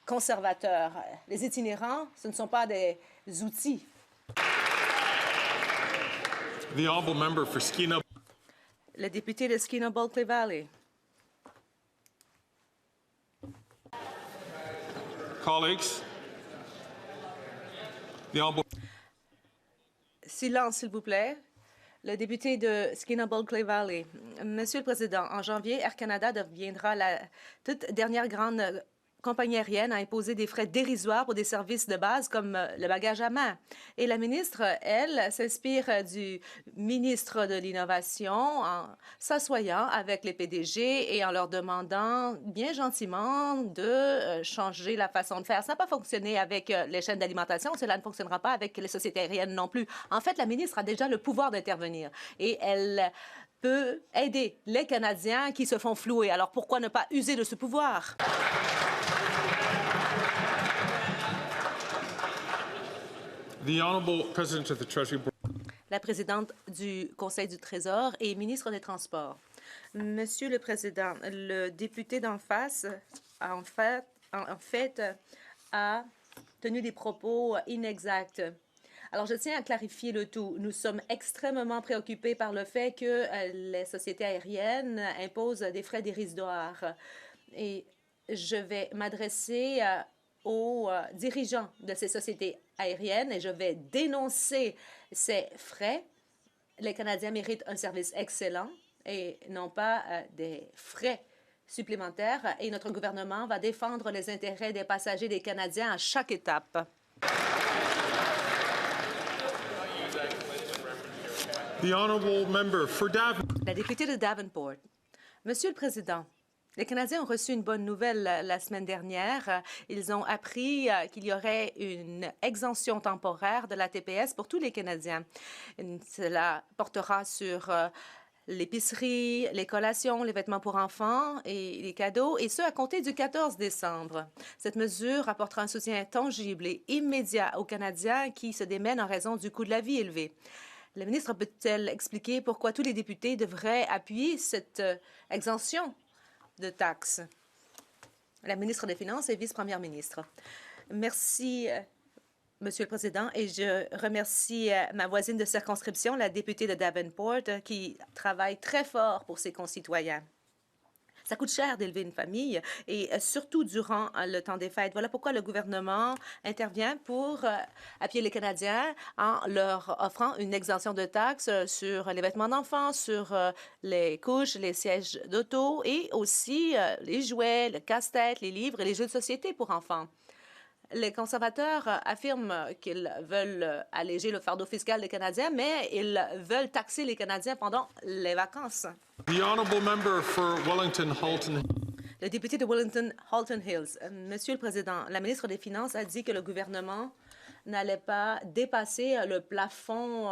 Speaker 13: conservateurs. Les itinérants, ce ne sont pas des outils.
Speaker 1: The honourable member for Skeena.
Speaker 13: Le député de Skeena-Bulkley Valley.
Speaker 1: Colleagues, the honourable.
Speaker 13: Silence, s'il vous plaît. Le député de Skeena-Bulkley Valley. Monsieur le Président, en janvier, Air Canada deviendra la toute dernière grande compagnie aérienne a imposé des frais dérisoires pour des services de base comme le bagage à main. Et la ministre, elle, s'inspire du ministre de l'Innovation en s'assoyant avec les PDG et en leur demandant bien gentiment de changer la façon de faire. Ça n'a pas fonctionné avec les chaînes d'alimentation, cela ne fonctionnera pas avec les sociétés aériennes non plus. En fait, la ministre a déjà le pouvoir d'intervenir et elle peut aider les Canadiens qui se font flouer. Alors pourquoi ne pas user de ce pouvoir?
Speaker 1: The honourable President of the Treasury Board.
Speaker 13: La présidente du Conseil du Trésor et ministre des Transports. Monsieur le Président, le député d'en face, en fait, a tenu des propos inexacts. Alors, je tiens à clarifier le tout. Nous sommes extrêmement préoccupés par le fait que les sociétés aériennes imposent des frais dérisoires. Et je vais m'adresser aux dirigeants de ces sociétés aériennes et je vais dénoncer ces frais. Les Canadiens méritent un service excellent et non pas des frais supplémentaires. Et notre gouvernement va défendre les intérêts des passagers des Canadiens à chaque étape.
Speaker 1: The honourable member for
Speaker 13: La députée de Davenport. Monsieur le Président, les Canadiens ont reçu une bonne nouvelle la semaine dernière. Ils ont appris qu'il y aurait une exemption temporaire de la TPS pour tous les Canadiens. Cela portera sur l'épicerie, les collations, les vêtements pour enfants et les cadeaux, et ce, à compter du 14 décembre. Cette mesure apportera un soutien tangible et immédiat aux Canadiens qui se démènent en raison du coût de la vie élevé. La ministre peut-elle expliquer pourquoi tous les députés devraient appuyer cette exemption de taxes? La ministre des Finances et vice-première ministre. Merci, Monsieur le Président, et je remercie ma voisine de circonscription, la députée de Davenport, qui travaille très fort pour ses concitoyens. Ça coûte cher d'élever une famille, et surtout durant le temps des fêtes. Voilà pourquoi le gouvernement intervient pour appuyer les Canadiens en leur offrant une exemption de taxes sur les vêtements d'enfants, sur les couches, les sièges d'auto et aussi les jouets, le casse-tête, les livres et les jeux de société pour enfants. Les conservateurs affirment qu'ils veulent alléger le fardeau fiscal des Canadiens, mais ils veulent taxer les Canadiens pendant les vacances.
Speaker 1: The honourable member for Wellington-Halton.
Speaker 13: Le député de Wellington-Halton Hills. Monsieur le Président, la ministre des Finances a dit que le gouvernement n'allait pas dépasser le plafond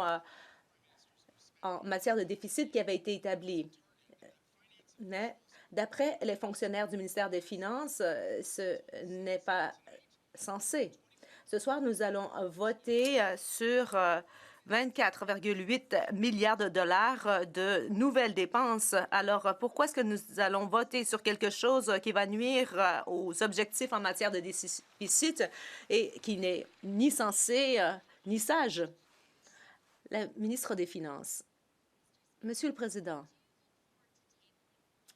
Speaker 13: en matière de déficit qui avait été établi. Mais d'après les fonctionnaires du ministère des Finances, ce n'est pas censé. Ce soir, nous allons voter sur 24,8 milliards de dollars de nouvelles dépenses. Alors, pourquoi est-ce que nous allons voter sur quelque chose qui va nuire aux objectifs en matière de déficit et qui n'est ni censé ni sage? La ministre des Finances. Monsieur le Président,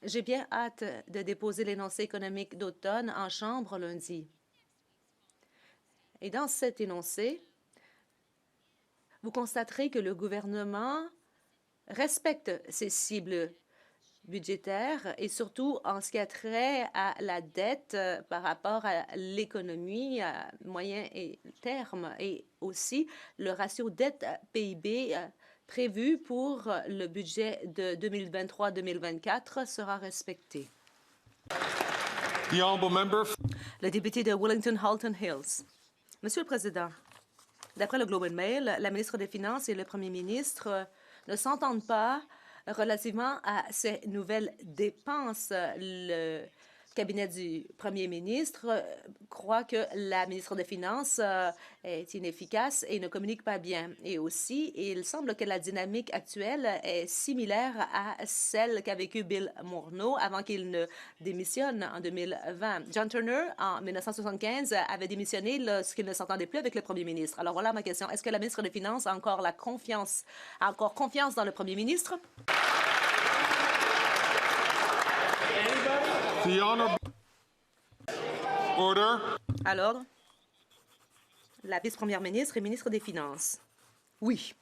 Speaker 13: j'ai bien hâte de déposer l'énoncé économique d'automne en Chambre lundi. Et dans cet énoncé, vous constaterez que le gouvernement respecte ses cibles budgétaires et surtout en ce qui a trait à la dette par rapport à l'économie à moyen et terme et aussi le ratio dette-PIB prévu pour le budget de 2023-2024 sera respecté.
Speaker 1: The honourable member.
Speaker 13: Le député de Wellington-Halton Hills. Monsieur le Président, d'après le Globe and Mail, la ministre des Finances et le premier ministre ne s'entendent pas relativement à ces nouvelles dépenses. Le cabinet du premier ministre croit que la ministre des Finances est inefficace et ne communique pas bien. Et aussi, il semble que la dynamique actuelle est similaire à celle qu'a vécue Bill Morneau avant qu'il ne démissionne en 2020. John Turner, en 1975, avait démissionné lorsqu'il ne s'entendait plus avec le premier ministre. Alors voilà ma question. Est-ce que la ministre des Finances a encore confiance dans le premier ministre?
Speaker 1: The honourable. Order.
Speaker 13: À l'ordre. La vice-première ministre et ministre des Finances. Oui.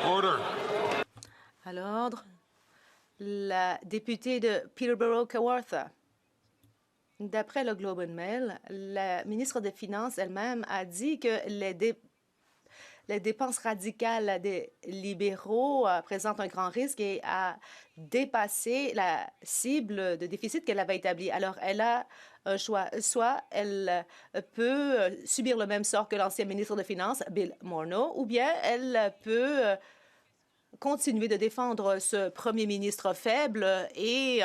Speaker 1: Order.
Speaker 13: À l'ordre. La députée de Peterborough-Kawartha. D'après le Globe and Mail, la ministre des Finances elle-même a dit que les dépenses radicales des libéraux présentent un grand risque et a dépassé la cible de déficit qu'elle avait établie. Alors, elle a un choix. Soit elle peut subir le même sort que l'ancien ministre des Finances, Bill Morneau, ou bien elle peut continuer de défendre ce premier ministre faible et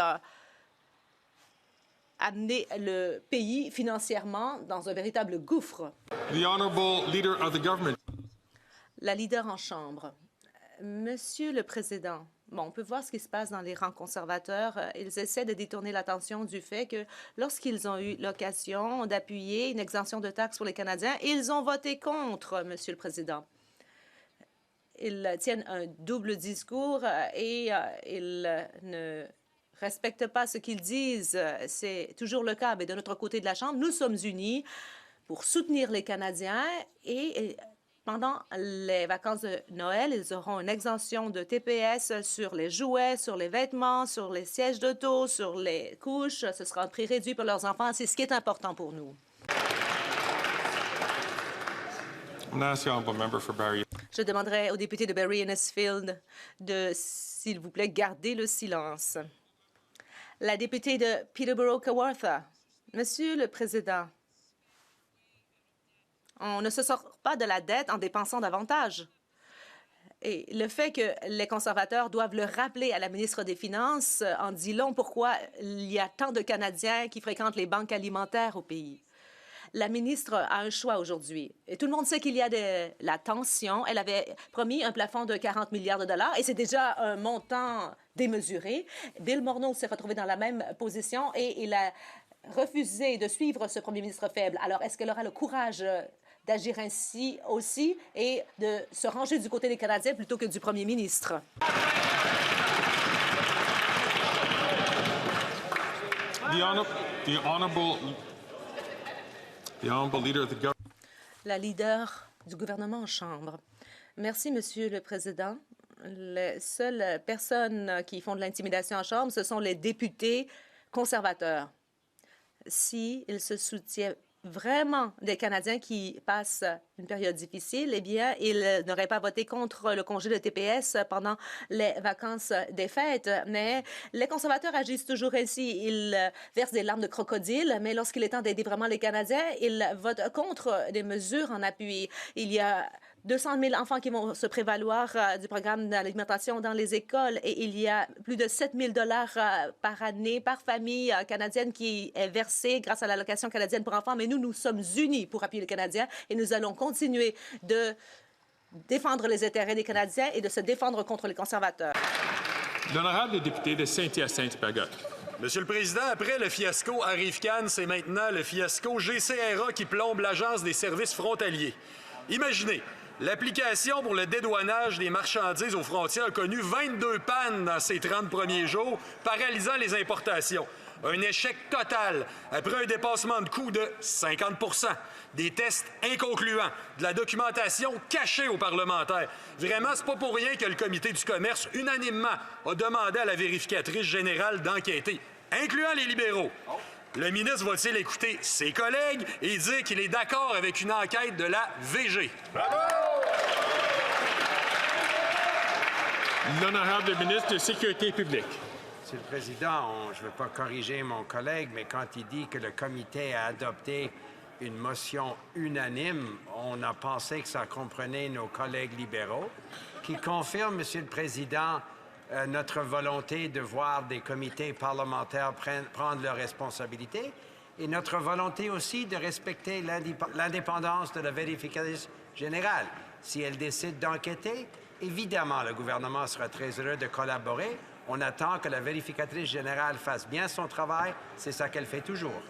Speaker 13: amener le pays financièrement dans un véritable gouffre.
Speaker 1: The Honourable Leader of the Government.
Speaker 13: La leader en chambre. Monsieur le Président, bon, on peut voir ce qui se passe dans les rangs conservateurs. Ils essaient de détourner l'attention du fait que lorsqu'ils ont eu l'occasion d'appuyer une exemption de taxes pour les Canadiens, ils ont voté contre, Monsieur le Président. Ils tiennent un double discours et ils ne respectent pas ce qu'ils disent. C'est toujours le cas. Mais de notre côté de la Chambre, nous sommes unis pour soutenir les Canadiens et pendant les vacances de Noël, ils auront une exemption de TPS sur les jouets, sur les vêtements, sur les sièges d'auto, sur les couches. Ce sera un prix réduit pour leurs enfants. C'est ce qui est important pour nous. Je demanderai au député de Barrie-Innisfield de, s'il vous plaît, garder le silence. La députée de Peterborough-Kawartha. Monsieur le Président, on ne se sort pas de la dette en dépensant davantage. Et le fait que les conservateurs doivent le rappeler à la ministre des Finances en dit long pourquoi il y a tant de Canadiens qui fréquentent les banques alimentaires au pays. La ministre a un choix aujourd'hui. Et tout le monde sait qu'il y a de la tension. Elle avait promis un plafond de 40 milliards de dollars et c'est déjà un montant démesuré. Bill Morneau s'est retrouvé dans la même position et il a refusé de suivre ce premier ministre faible. Alors, est-ce qu'elle aura le courage d'agir ainsi aussi et de se ranger du côté des Canadiens plutôt que du premier ministre? La leader du gouvernement en chambre. Merci, Monsieur le Président. Les seules personnes qui font de l'intimidation en chambre, ce sont les députés conservateurs. S'ils se soutiennent vraiment des Canadiens qui passent une période difficile, eh bien, ils n'auraient pas voté contre le congé de TPS pendant les vacances des fêtes. Mais les conservateurs agissent toujours ainsi. Ils versent des larmes de crocodile, mais lorsqu'il est temps d'aider vraiment les Canadiens, ils votent contre des mesures en appui. Il y a 200 000 enfants qui vont se prévaloir du programme d'alimentation dans les écoles et il y a plus de 7 000 $ par année, par famille canadienne qui est versé grâce à l'allocation canadienne pour enfants. Mais nous sommes unis pour appuyer les Canadiens et nous allons continuer de défendre les intérêts des Canadiens et de se défendre contre les conservateurs.
Speaker 1: L'honorable député de Saint-Hyacinthe-Bagotte.
Speaker 14: Monsieur le Président, après le fiasco Arrive-Can, c'est maintenant le fiasco GCRA qui plombe l'Agence des services frontaliers. Imaginez, l'application pour le dédouanage des marchandises aux frontières a connu 22 pannes dans ces 30 premiers jours, paralysant les importations. Un échec total après un dépassement de coûts de 50 %, des tests inconcluants, de la documentation cachée aux parlementaires. Vraiment, c'est pas pour rien que le comité du commerce, unanimement, a demandé à la vérificatrice générale d'enquêter, incluant les libéraux. Le ministre va-t-il écouter ses collègues et dire qu'il est d'accord avec une enquête de la VG?
Speaker 1: Bravo! L'honorable ministre de la Sécurité publique.
Speaker 10: Monsieur le Président, je ne veux pas corriger mon collègue, mais quand il dit que le comité a adopté une motion unanime, on a pensé que ça comprenait nos collègues libéraux, qui confirment, Monsieur le Président, notre volonté de voir des comités parlementaires prendre leurs responsabilités et notre volonté aussi de respecter l'indépendance de la vérificatrice générale. Si elle décide d'enquêter, évidemment, le gouvernement sera très heureux de collaborer. On attend que la vérificatrice générale fasse bien son travail. C'est ça qu'elle fait toujours.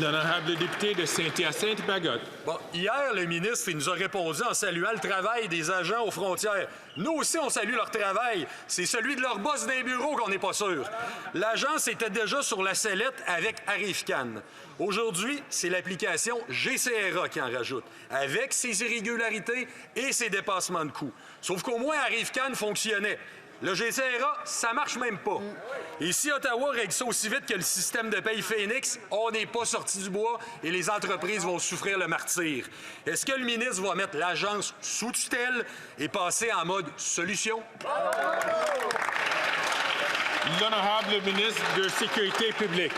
Speaker 1: L'honorable député de Saint-Hyacinthe-Bagotte.
Speaker 14: Bon, hier, le ministre il nous a répondu en saluant le travail des agents aux frontières. Nous aussi, on salue leur travail. C'est celui de leur boss d'un bureau qu'on n'est pas sûr. L'agence était déjà sur la sellette avec Arrive-Can. Aujourd'hui, c'est l'application GCRA qui en rajoute, avec ses irrégularités et ses dépassements de coûts. Sauf qu'au moins, Arrive-Can fonctionnait. Le GCRA, ça marche même pas. Et si Ottawa règle ça aussi vite que le système de paye Phoenix, on n'est pas sorti du bois et les entreprises vont souffrir le martyre. Est-ce que le ministre va mettre l'agence sous tutelle et passer en mode solution?
Speaker 1: L'honorable ministre de la Sécurité publique.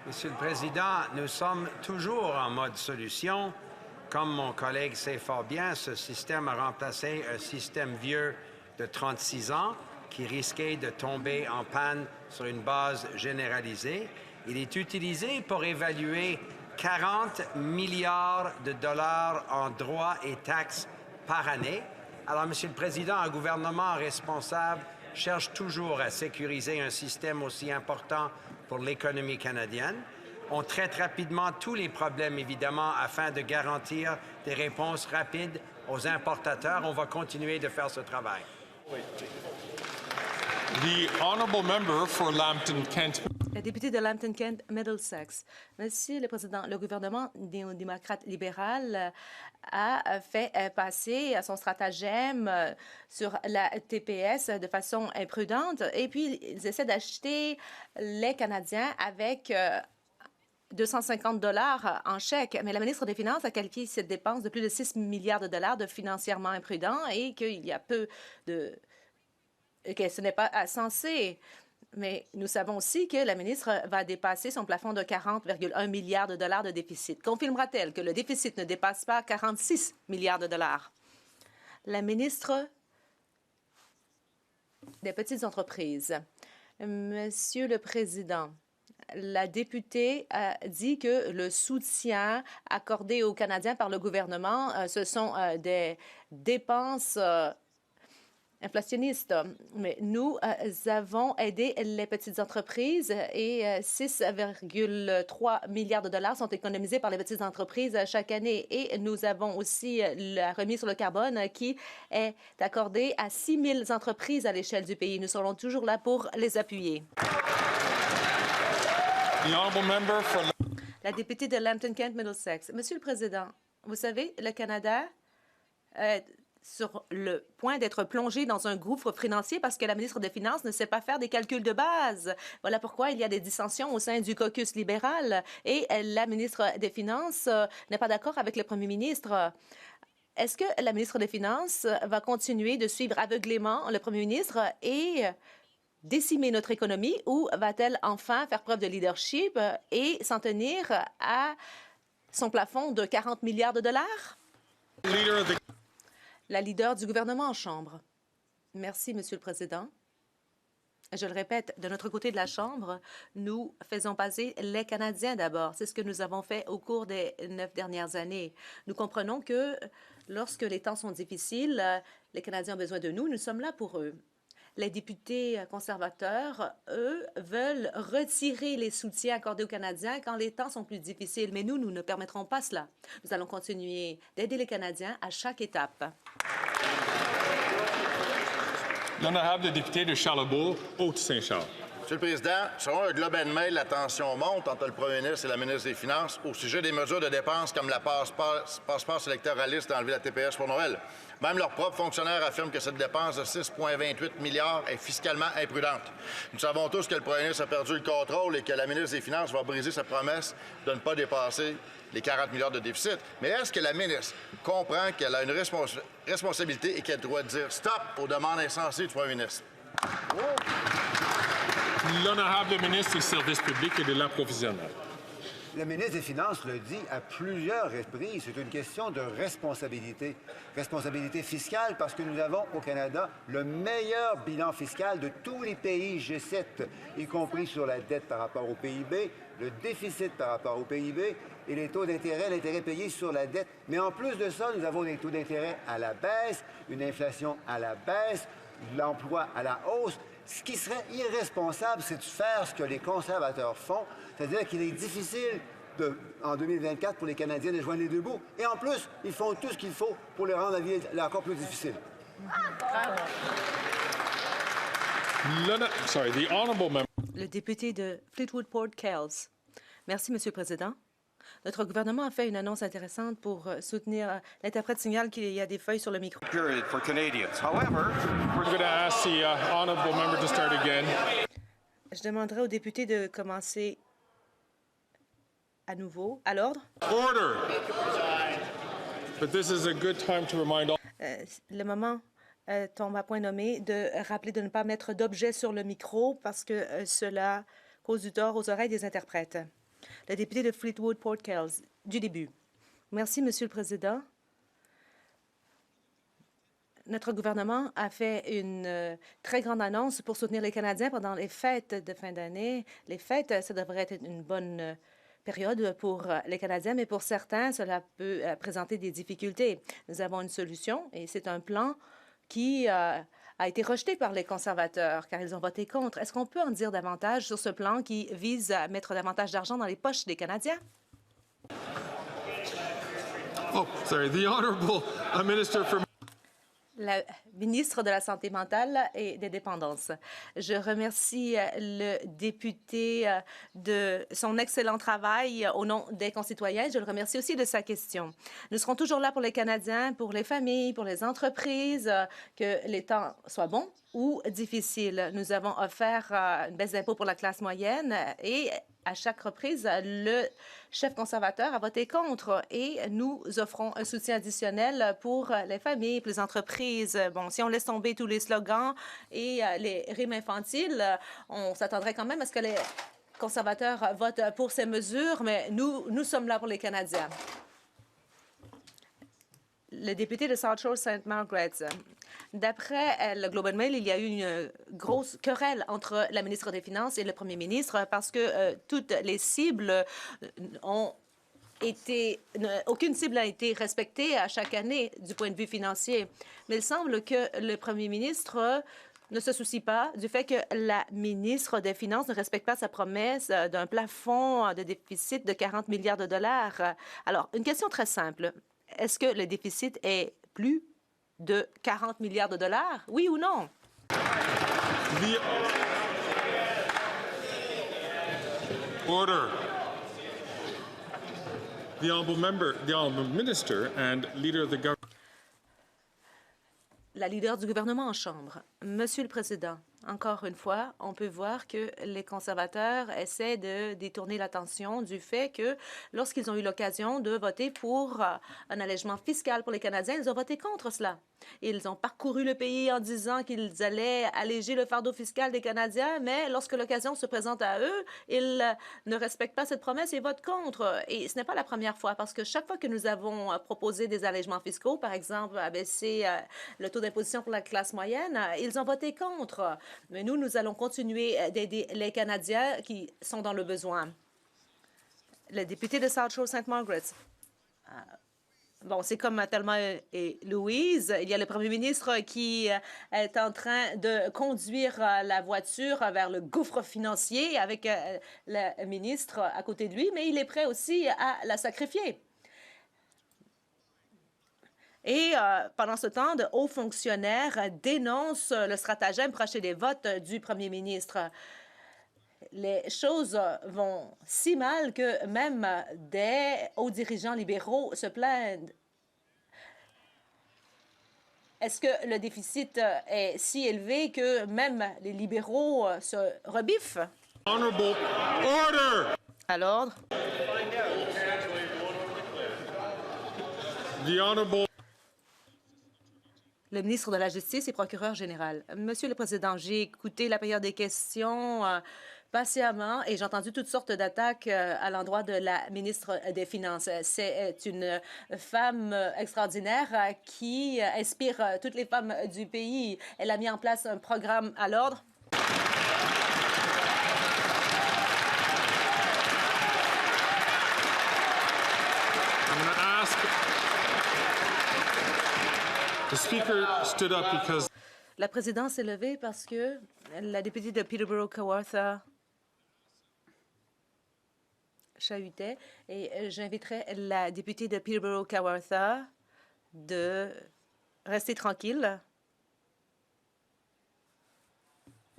Speaker 10: Monsieur le Président, nous sommes toujours en mode solution. Comme mon collègue sait fort bien, ce système a remplacé un système vieux de 36 ans qui risquait de tomber en panne sur une base généralisée. Il est utilisé pour évaluer 40 milliards de dollars en droits et taxes par année. Alors, Monsieur le Président, un gouvernement responsable cherche toujours à sécuriser un système aussi important pour l'économie canadienne. On traite rapidement tous les problèmes, évidemment, afin de garantir des réponses rapides aux importateurs. On va continuer de faire ce travail.
Speaker 1: The honourable member for Lambton-Kent.
Speaker 13: La députée de Lambton-Kent, Middlesex. Monsieur le Président, le gouvernement néo-démocrate libéral a fait passer son stratagème sur la TPS de façon imprudente et puis ils essaient d'acheter les Canadiens avec 250 $ en chèque. Mais la ministre des Finances a qualifié cette dépense de plus de 6 milliards de dollars de financièrement imprudent et qu'il y a peu de... que ce n'est pas censé. Mais nous savons aussi que la ministre va dépasser son plafond de 40,1 milliards de dollars de déficit. Confirmera-t-elle que le déficit ne dépasse pas 46 milliards de dollars? La ministre des Petites entreprises. Monsieur le Président, la députée a dit que le soutien accordé aux Canadiens par le gouvernement, ce sont des dépenses inflationniste. Mais nous avons aidé les petites entreprises et 6,3 milliards de dollars sont économisés par les petites entreprises chaque année. Et nous avons aussi la remise sur le carbone qui est accordée à 6 000 entreprises à l'échelle du pays. Nous serons toujours là pour les appuyer. La députée de Lambton-Kent Middlesex. Monsieur le Président, vous savez, le Canada sur le point d'être plongé dans un gouffre financier parce que la ministre des Finances ne sait pas faire des calculs de base. Voilà pourquoi il y a des dissensions au sein du caucus libéral et la ministre des Finances n'est pas d'accord avec le premier ministre. Est-ce que la ministre des Finances va continuer de suivre aveuglément le premier ministre et décimer notre économie ou va-t-elle enfin faire preuve de leadership et s'en tenir à son plafond de 40 milliards de dollars? La leader du gouvernement en Chambre. Merci, Monsieur le Président. Je le répète, de notre côté de la Chambre, nous faisons passer les Canadiens d'abord. C'est ce que nous avons fait au cours des 9 dernières années. Nous comprenons que lorsque les temps sont difficiles, les Canadiens ont besoin de nous. Nous sommes là pour eux. Les députés conservateurs, eux, veulent retirer les soutiens accordés aux Canadiens quand les temps sont plus difficiles. Mais nous ne permettrons pas cela. Nous allons continuer d'aider les Canadiens à chaque étape.
Speaker 1: L'honorable député de Charlebourg, Haute-Saint-Charles.
Speaker 15: Monsieur le Président, selon le Globe and Mail, la tension monte entre le premier ministre et la ministre des Finances au sujet des mesures de dépenses comme la passeport électoraliste d'enlever la TPS pour Noël. Même leurs propres fonctionnaires affirment que cette dépense de 6,28 milliards est fiscalement imprudente. Nous savons tous que le premier ministre a perdu le contrôle et que la ministre des Finances va briser sa promesse de ne pas dépasser les 40 milliards de déficit. Mais est-ce que la ministre comprend qu'elle a une responsabilité et qu'elle doit dire stop aux demandes insensées du premier ministre?
Speaker 1: L'honorable ministre des Services publics et de l'Approvisionnement.
Speaker 16: Le ministre des Finances le dit à plusieurs reprises, c'est une question de responsabilité. Responsabilité fiscale parce que nous avons au Canada le meilleur bilan fiscal de tous les pays G7, y compris sur la dette par rapport au PIB, le déficit par rapport au PIB et les taux d'intérêt, l'intérêt payé sur la dette. Mais en plus de ça, nous avons des taux d'intérêt à la baisse, une inflation à la baisse, l'emploi à la hausse. Ce qui serait irresponsable, c'est de faire ce que les conservateurs font, c'est-à-dire qu'il est difficile en 2024 pour les Canadiens de joindre les deux bouts. Et en plus, ils font tout ce qu'il faut pour les rendre la vie encore plus difficile.
Speaker 13: Le député de Fleetwood Port Kells. Merci, Monsieur le Président. Notre gouvernement a fait une annonce intéressante pour soutenir. L'interprète signale qu'il y a des feuilles sur le micro.
Speaker 1: We're going to ask the honourable member to start again.
Speaker 13: Je demanderai au député de commencer à nouveau. À l'ordre.
Speaker 1: Order. But this is a good time to remind all.
Speaker 13: Le moment tombe à point nommé de rappeler de ne pas mettre d'objets sur le micro parce que cela cause du tort aux oreilles des interprètes. Le député de Fleetwood Port Kells, du début. Merci, Monsieur le Président. Notre gouvernement a fait une très grande annonce pour soutenir les Canadiens pendant les fêtes de fin d'année. Les fêtes, ça devrait être une bonne période pour les Canadiens, mais pour certains, cela peut présenter des difficultés. Nous avons une solution et c'est un plan qui a été rejeté par les conservateurs car ils ont voté contre. Est-ce qu'on peut en dire davantage sur ce plan qui vise à mettre davantage d'argent dans les poches des Canadiens?
Speaker 1: Oh, sorry. The Honourable Minister for...
Speaker 13: La ministre de la Santé mentale et des dépendances. Je remercie le député de son excellent travail au nom des concitoyens. Je le remercie aussi de sa question. Nous serons toujours là pour les Canadiens, pour les familles, pour les entreprises, que les temps soient bons ou difficiles. Nous avons offert une baisse d'impôt pour la classe moyenne et à chaque reprise, le chef conservateur a voté contre et nous offrons un soutien additionnel pour les familles, pour les entreprises. Bon, si on laisse tomber tous les slogans et les rimes infantiles, on s'attendrait quand même à ce que les conservateurs votent pour ces mesures, mais nous sommes là pour les Canadiens. Le député de South Shore St. Margaret. D'après le Globe and Mail, il y a eu une grosse querelle entre la ministre des Finances et le premier ministre parce que toutes les cibles ont été... Aucune cible n'a été respectée à chaque année du point de vue financier. Mais il semble que le premier ministre ne se soucie pas du fait que la ministre des Finances ne respecte pas sa promesse d'un plafond de déficit de 40 milliards de dollars. Alors, une question très simple. Est-ce que le déficit est plus de 40 milliards de dollars? Oui ou non?
Speaker 1: Order. The honourable minister and leader of the government.
Speaker 13: La leader du gouvernement en chambre. Monsieur le Président, encore une fois, on peut voir que les conservateurs essaient de détourner l'attention du fait que lorsqu'ils ont eu l'occasion de voter pour un allègement fiscal pour les Canadiens, ils ont voté contre cela. Ils ont parcouru le pays en disant qu'ils allaient alléger le fardeau fiscal des Canadiens, mais lorsque l'occasion se présente à eux, ils ne respectent pas cette promesse et votent contre. Et ce n'est pas la première fois, parce que chaque fois que nous avons proposé des allègements fiscaux, par exemple, abaisser le taux d'imposition pour la classe moyenne, ils ont voté contre. Mais nous allons continuer d'aider les Canadiens qui sont dans le besoin. Le député de South Shore St. Margaret. Bon, c'est comme Thelma et Louise. Il y a le premier ministre qui est en train de conduire la voiture vers le gouffre financier avec le ministre à côté de lui, mais il est prêt aussi à la sacrifier. Et pendant ce temps, de hauts fonctionnaires dénoncent le stratagème pour acheter des votes du premier ministre. Les choses vont si mal que même des hauts dirigeants libéraux se plaignent. Est-ce que le déficit est si élevé que même les libéraux se rebiffent?
Speaker 1: Honorable order.
Speaker 13: À l'ordre.
Speaker 1: The honorable.
Speaker 13: Le ministre de la Justice et procureur général. Monsieur le Président, j'ai écouté la période des questions patiemment et j'ai entendu toutes sortes d'attaques à l'endroit de la ministre des Finances. C'est une femme extraordinaire qui inspire toutes les femmes du pays. Elle a mis en place un programme à l'ordre.
Speaker 1: The Speaker stood up because...
Speaker 13: La présidence s'est levée parce que la députée de Peterborough-Kawartha chahutait et j'inviterai la députée de Peterborough-Kawartha de rester tranquille.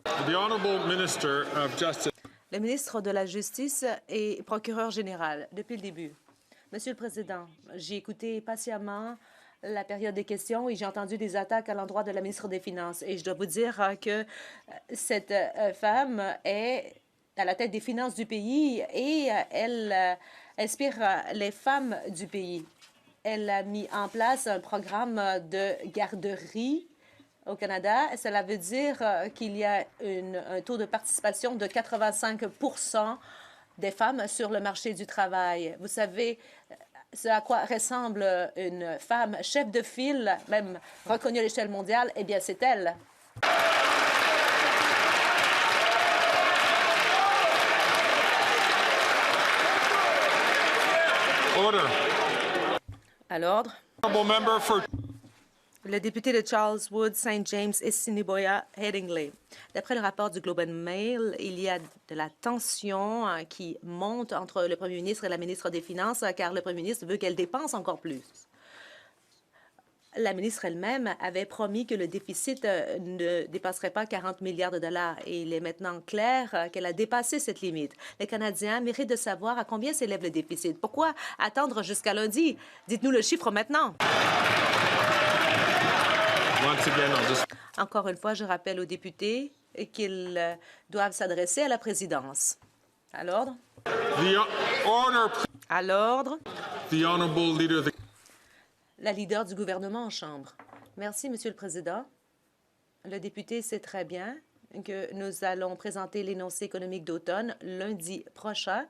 Speaker 1: The Honourable Minister of Justice.
Speaker 13: Le ministre de la Justice et procureur général, depuis le début. Monsieur le Président, j'ai écouté patiemment la période des questions et j'ai entendu des attaques à l'endroit de la ministre des Finances. Et je dois vous dire que cette femme est à la tête des finances du pays et elle inspire les femmes du pays. Elle a mis en place un programme de garderie au Canada. Cela veut dire qu'il y a un taux de participation de 85 % des femmes sur le marché du travail. Vous savez, ce à quoi ressemble une femme chef de file, même reconnue à l'échelle mondiale, eh bien, c'est elle.
Speaker 1: Order.
Speaker 13: À l'ordre.
Speaker 1: Honourable member for
Speaker 13: Le député de Charles Wood, St. James et Assiniboia Headingley. D'après le rapport du Globe and Mail, il y a de la tension qui monte entre le premier ministre et la ministre des Finances, car le premier ministre veut qu'elle dépense encore plus. La ministre elle-même avait promis que le déficit ne dépasserait pas 40 milliards de dollars et il est maintenant clair qu'elle a dépassé cette limite. Les Canadiens méritent de savoir à combien s'élève le déficit. Pourquoi attendre jusqu'à lundi? Dites-nous le chiffre maintenant. Encore une fois, je rappelle aux députés qu'ils doivent s'adresser à la présidence. À l'ordre. À l'ordre.
Speaker 1: the honourable leader of the
Speaker 13: La leader du gouvernement en chambre. Merci, Monsieur le Président. Le député sait très bien que nous allons présenter l'énoncé économique d'automne lundi prochain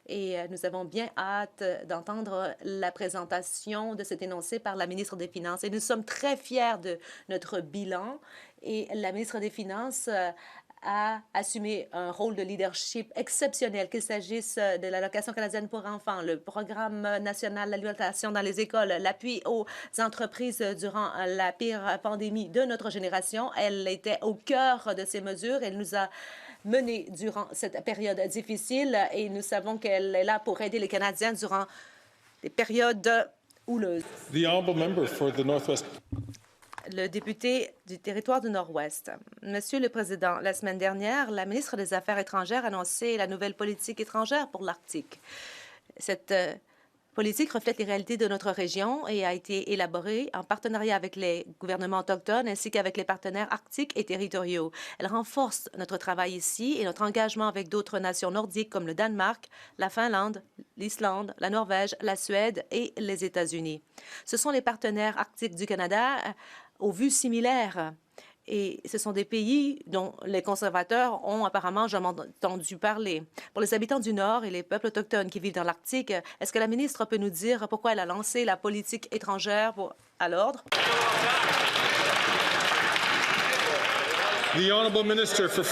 Speaker 13: et nous avons bien hâte d'entendre la présentation de cet énoncé par la ministre des Finances. Et nous sommes très fiers de notre bilan et la ministre des Finances a assumé un rôle de leadership exceptionnel, qu'il s'agisse de l'allocation canadienne pour enfants, le programme national d'alimentation dans les écoles, l'appui aux entreprises durant la pire pandémie de notre génération. Elle était au cœur de ces mesures. Elle nous a menés durant cette période difficile et nous savons qu'elle est là pour aider les Canadiens durant des périodes houleuses.
Speaker 1: The honourable member for the Northwest.
Speaker 13: Le député du territoire du Nord-Ouest. Monsieur le Président, la semaine dernière, la ministre des Affaires étrangères a annoncé la nouvelle politique étrangère pour l'Arctique. Cette politique reflète les réalités de notre région et a été élaborée en partenariat avec les gouvernements autochtones ainsi qu'avec les partenaires arctiques et territoriaux. Elle renforce notre travail ici et notre engagement avec d'autres nations nordiques comme le Danemark, la Finlande, l'Islande, la Norvège, la Suède et les États-Unis. Ce sont les partenaires arctiques du Canada aux vues similaires. Et ce sont des pays dont les conservateurs ont apparemment jamais entendu parler. Pour les habitants du Nord et les peuples autochtones qui vivent dans l'Arctique, est-ce que la ministre peut nous dire pourquoi elle a lancé la politique étrangère à l'ordre?
Speaker 1: The honourable minister for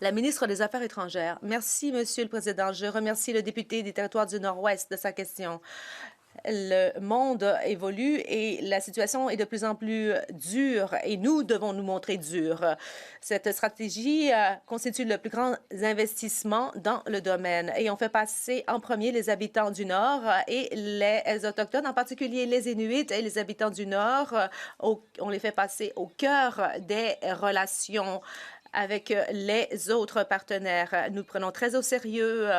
Speaker 13: La ministre des Affaires étrangères. Merci, Monsieur le Président. Je remercie le député des Territoires du Nord-Ouest de sa question. Le monde évolue et la situation est de plus en plus dure et nous devons nous montrer durs. Cette stratégie constitue le plus grand investissement dans le domaine et on fait passer en premier les habitants du Nord et les Autochtones, en particulier les Inuits et les habitants du Nord. On les fait passer au cœur des relations avec les autres partenaires. Nous prenons très au sérieux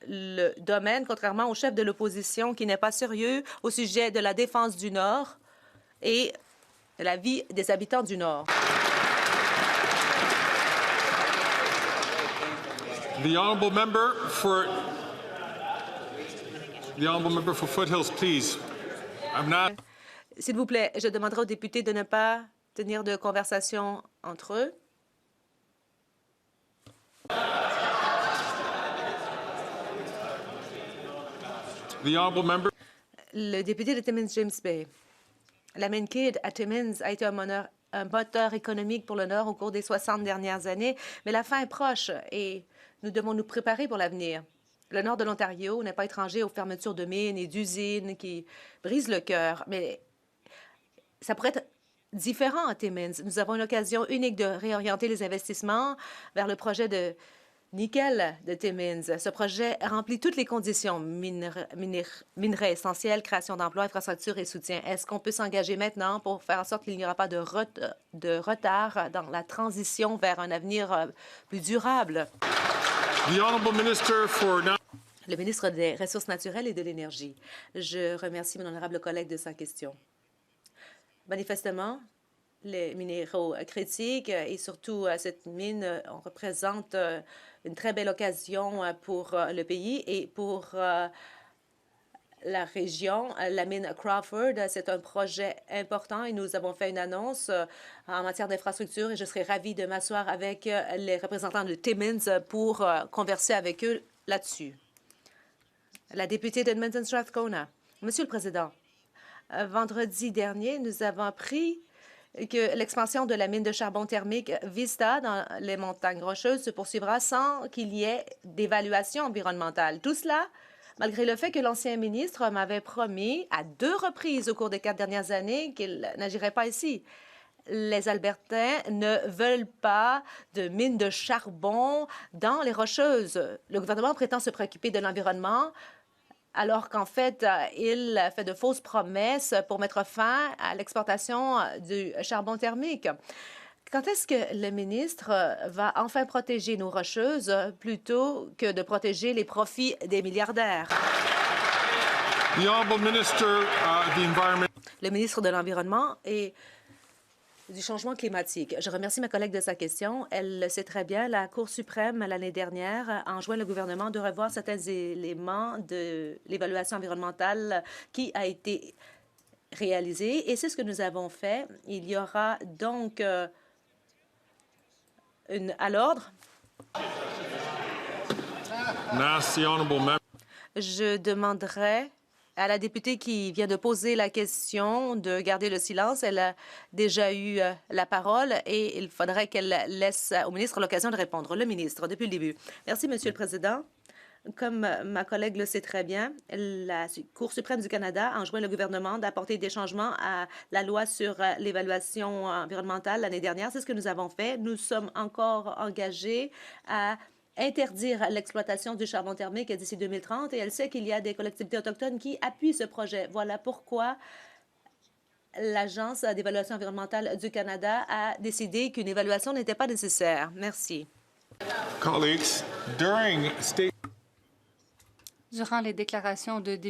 Speaker 13: le domaine, contrairement au chef de l'opposition qui n'est pas sérieux au sujet de la défense du Nord et de la vie des habitants du Nord.
Speaker 1: the honourable member for Foothills, please. I'm not.
Speaker 13: S'il vous plaît, je demanderai aux députés de ne pas tenir de conversation entre eux.
Speaker 1: The honourable member.
Speaker 13: Le député de Timmins James Bay. La Main Kid à Timmins a été un moteur économique pour le Nord au cours des 60 dernières années, mais la fin est proche et nous devons nous préparer pour l'avenir. Le nord de l'Ontario n'est pas étranger aux fermetures de mines et d'usines qui brisent le cœur, mais ça pourrait être différent à Timmins. Nous avons une occasion unique de réorienter les investissements vers le projet de nickel de Timmins. Ce projet remplit toutes les conditions, minerais essentiels, création d'emplois, infrastructures et soutien. Est-ce qu'on peut s'engager maintenant pour faire en sorte qu'il n'y aura pas de retard dans la transition vers un avenir plus durable?
Speaker 1: The honourable minister for.
Speaker 13: Le ministre des Ressources naturelles et de l'Énergie. Je remercie mon honorable collègue de sa question. Manifestement, les minéraux critiques et surtout cette mine représente une très belle occasion pour le pays et pour la région. La mine Crawford, c'est un projet important et nous avons fait une annonce en matière d'infrastructure et je serai ravie de m'asseoir avec les représentants de Timmins pour converser avec eux là-dessus. La députée d'Edmonton Strathcona. Monsieur le Président, vendredi dernier, nous avons appris que l'expansion de la mine de charbon thermique Vista dans les montagnes rocheuses se poursuivra sans qu'il y ait d'évaluation environnementale. Tout cela, malgré le fait que l'ancien ministre m'avait promis à 2 reprises au cours des 4 dernières années qu'il n'agirait pas ici. Les Albertains ne veulent pas de mines de charbon dans les Rocheuses. Le gouvernement prétend se préoccuper de l'environnement, alors qu'en fait, il fait de fausses promesses pour mettre fin à l'exportation du charbon thermique. Quand est-ce que le ministre va enfin protéger nos Rocheuses plutôt que de protéger les profits des milliardaires?
Speaker 1: The Honourable Minister of the Environment.
Speaker 13: Le ministre de l'Environnement et du changement climatique. Je remercie ma collègue de sa question. Elle le sait très bien. La Cour suprême, l'année dernière, a enjoint le gouvernement de revoir certains éléments de l'évaluation environnementale qui a été réalisée. Et c'est ce que nous avons fait. Il y aura donc à l'ordre. Je demanderai à la députée qui vient de poser la question de garder le silence. Elle a déjà eu la parole et il faudrait qu'elle laisse au ministre l'occasion de répondre. Le ministre, depuis le début. Merci, Monsieur le Président. Comme ma collègue le sait très bien, la Cour suprême du Canada a enjoint le gouvernement d'apporter des changements à la loi sur l'évaluation environnementale l'année dernière. C'est ce que nous avons fait. Nous sommes encore engagés à interdire l'exploitation du charbon thermique d'ici 2030 et elle sait qu'il y a des collectivités autochtones qui appuient ce projet. Voilà pourquoi l'Agence d'évaluation environnementale du Canada a décidé qu'une évaluation n'était pas nécessaire. Merci.
Speaker 1: Colleagues,
Speaker 5: Durant les déclarations de députés,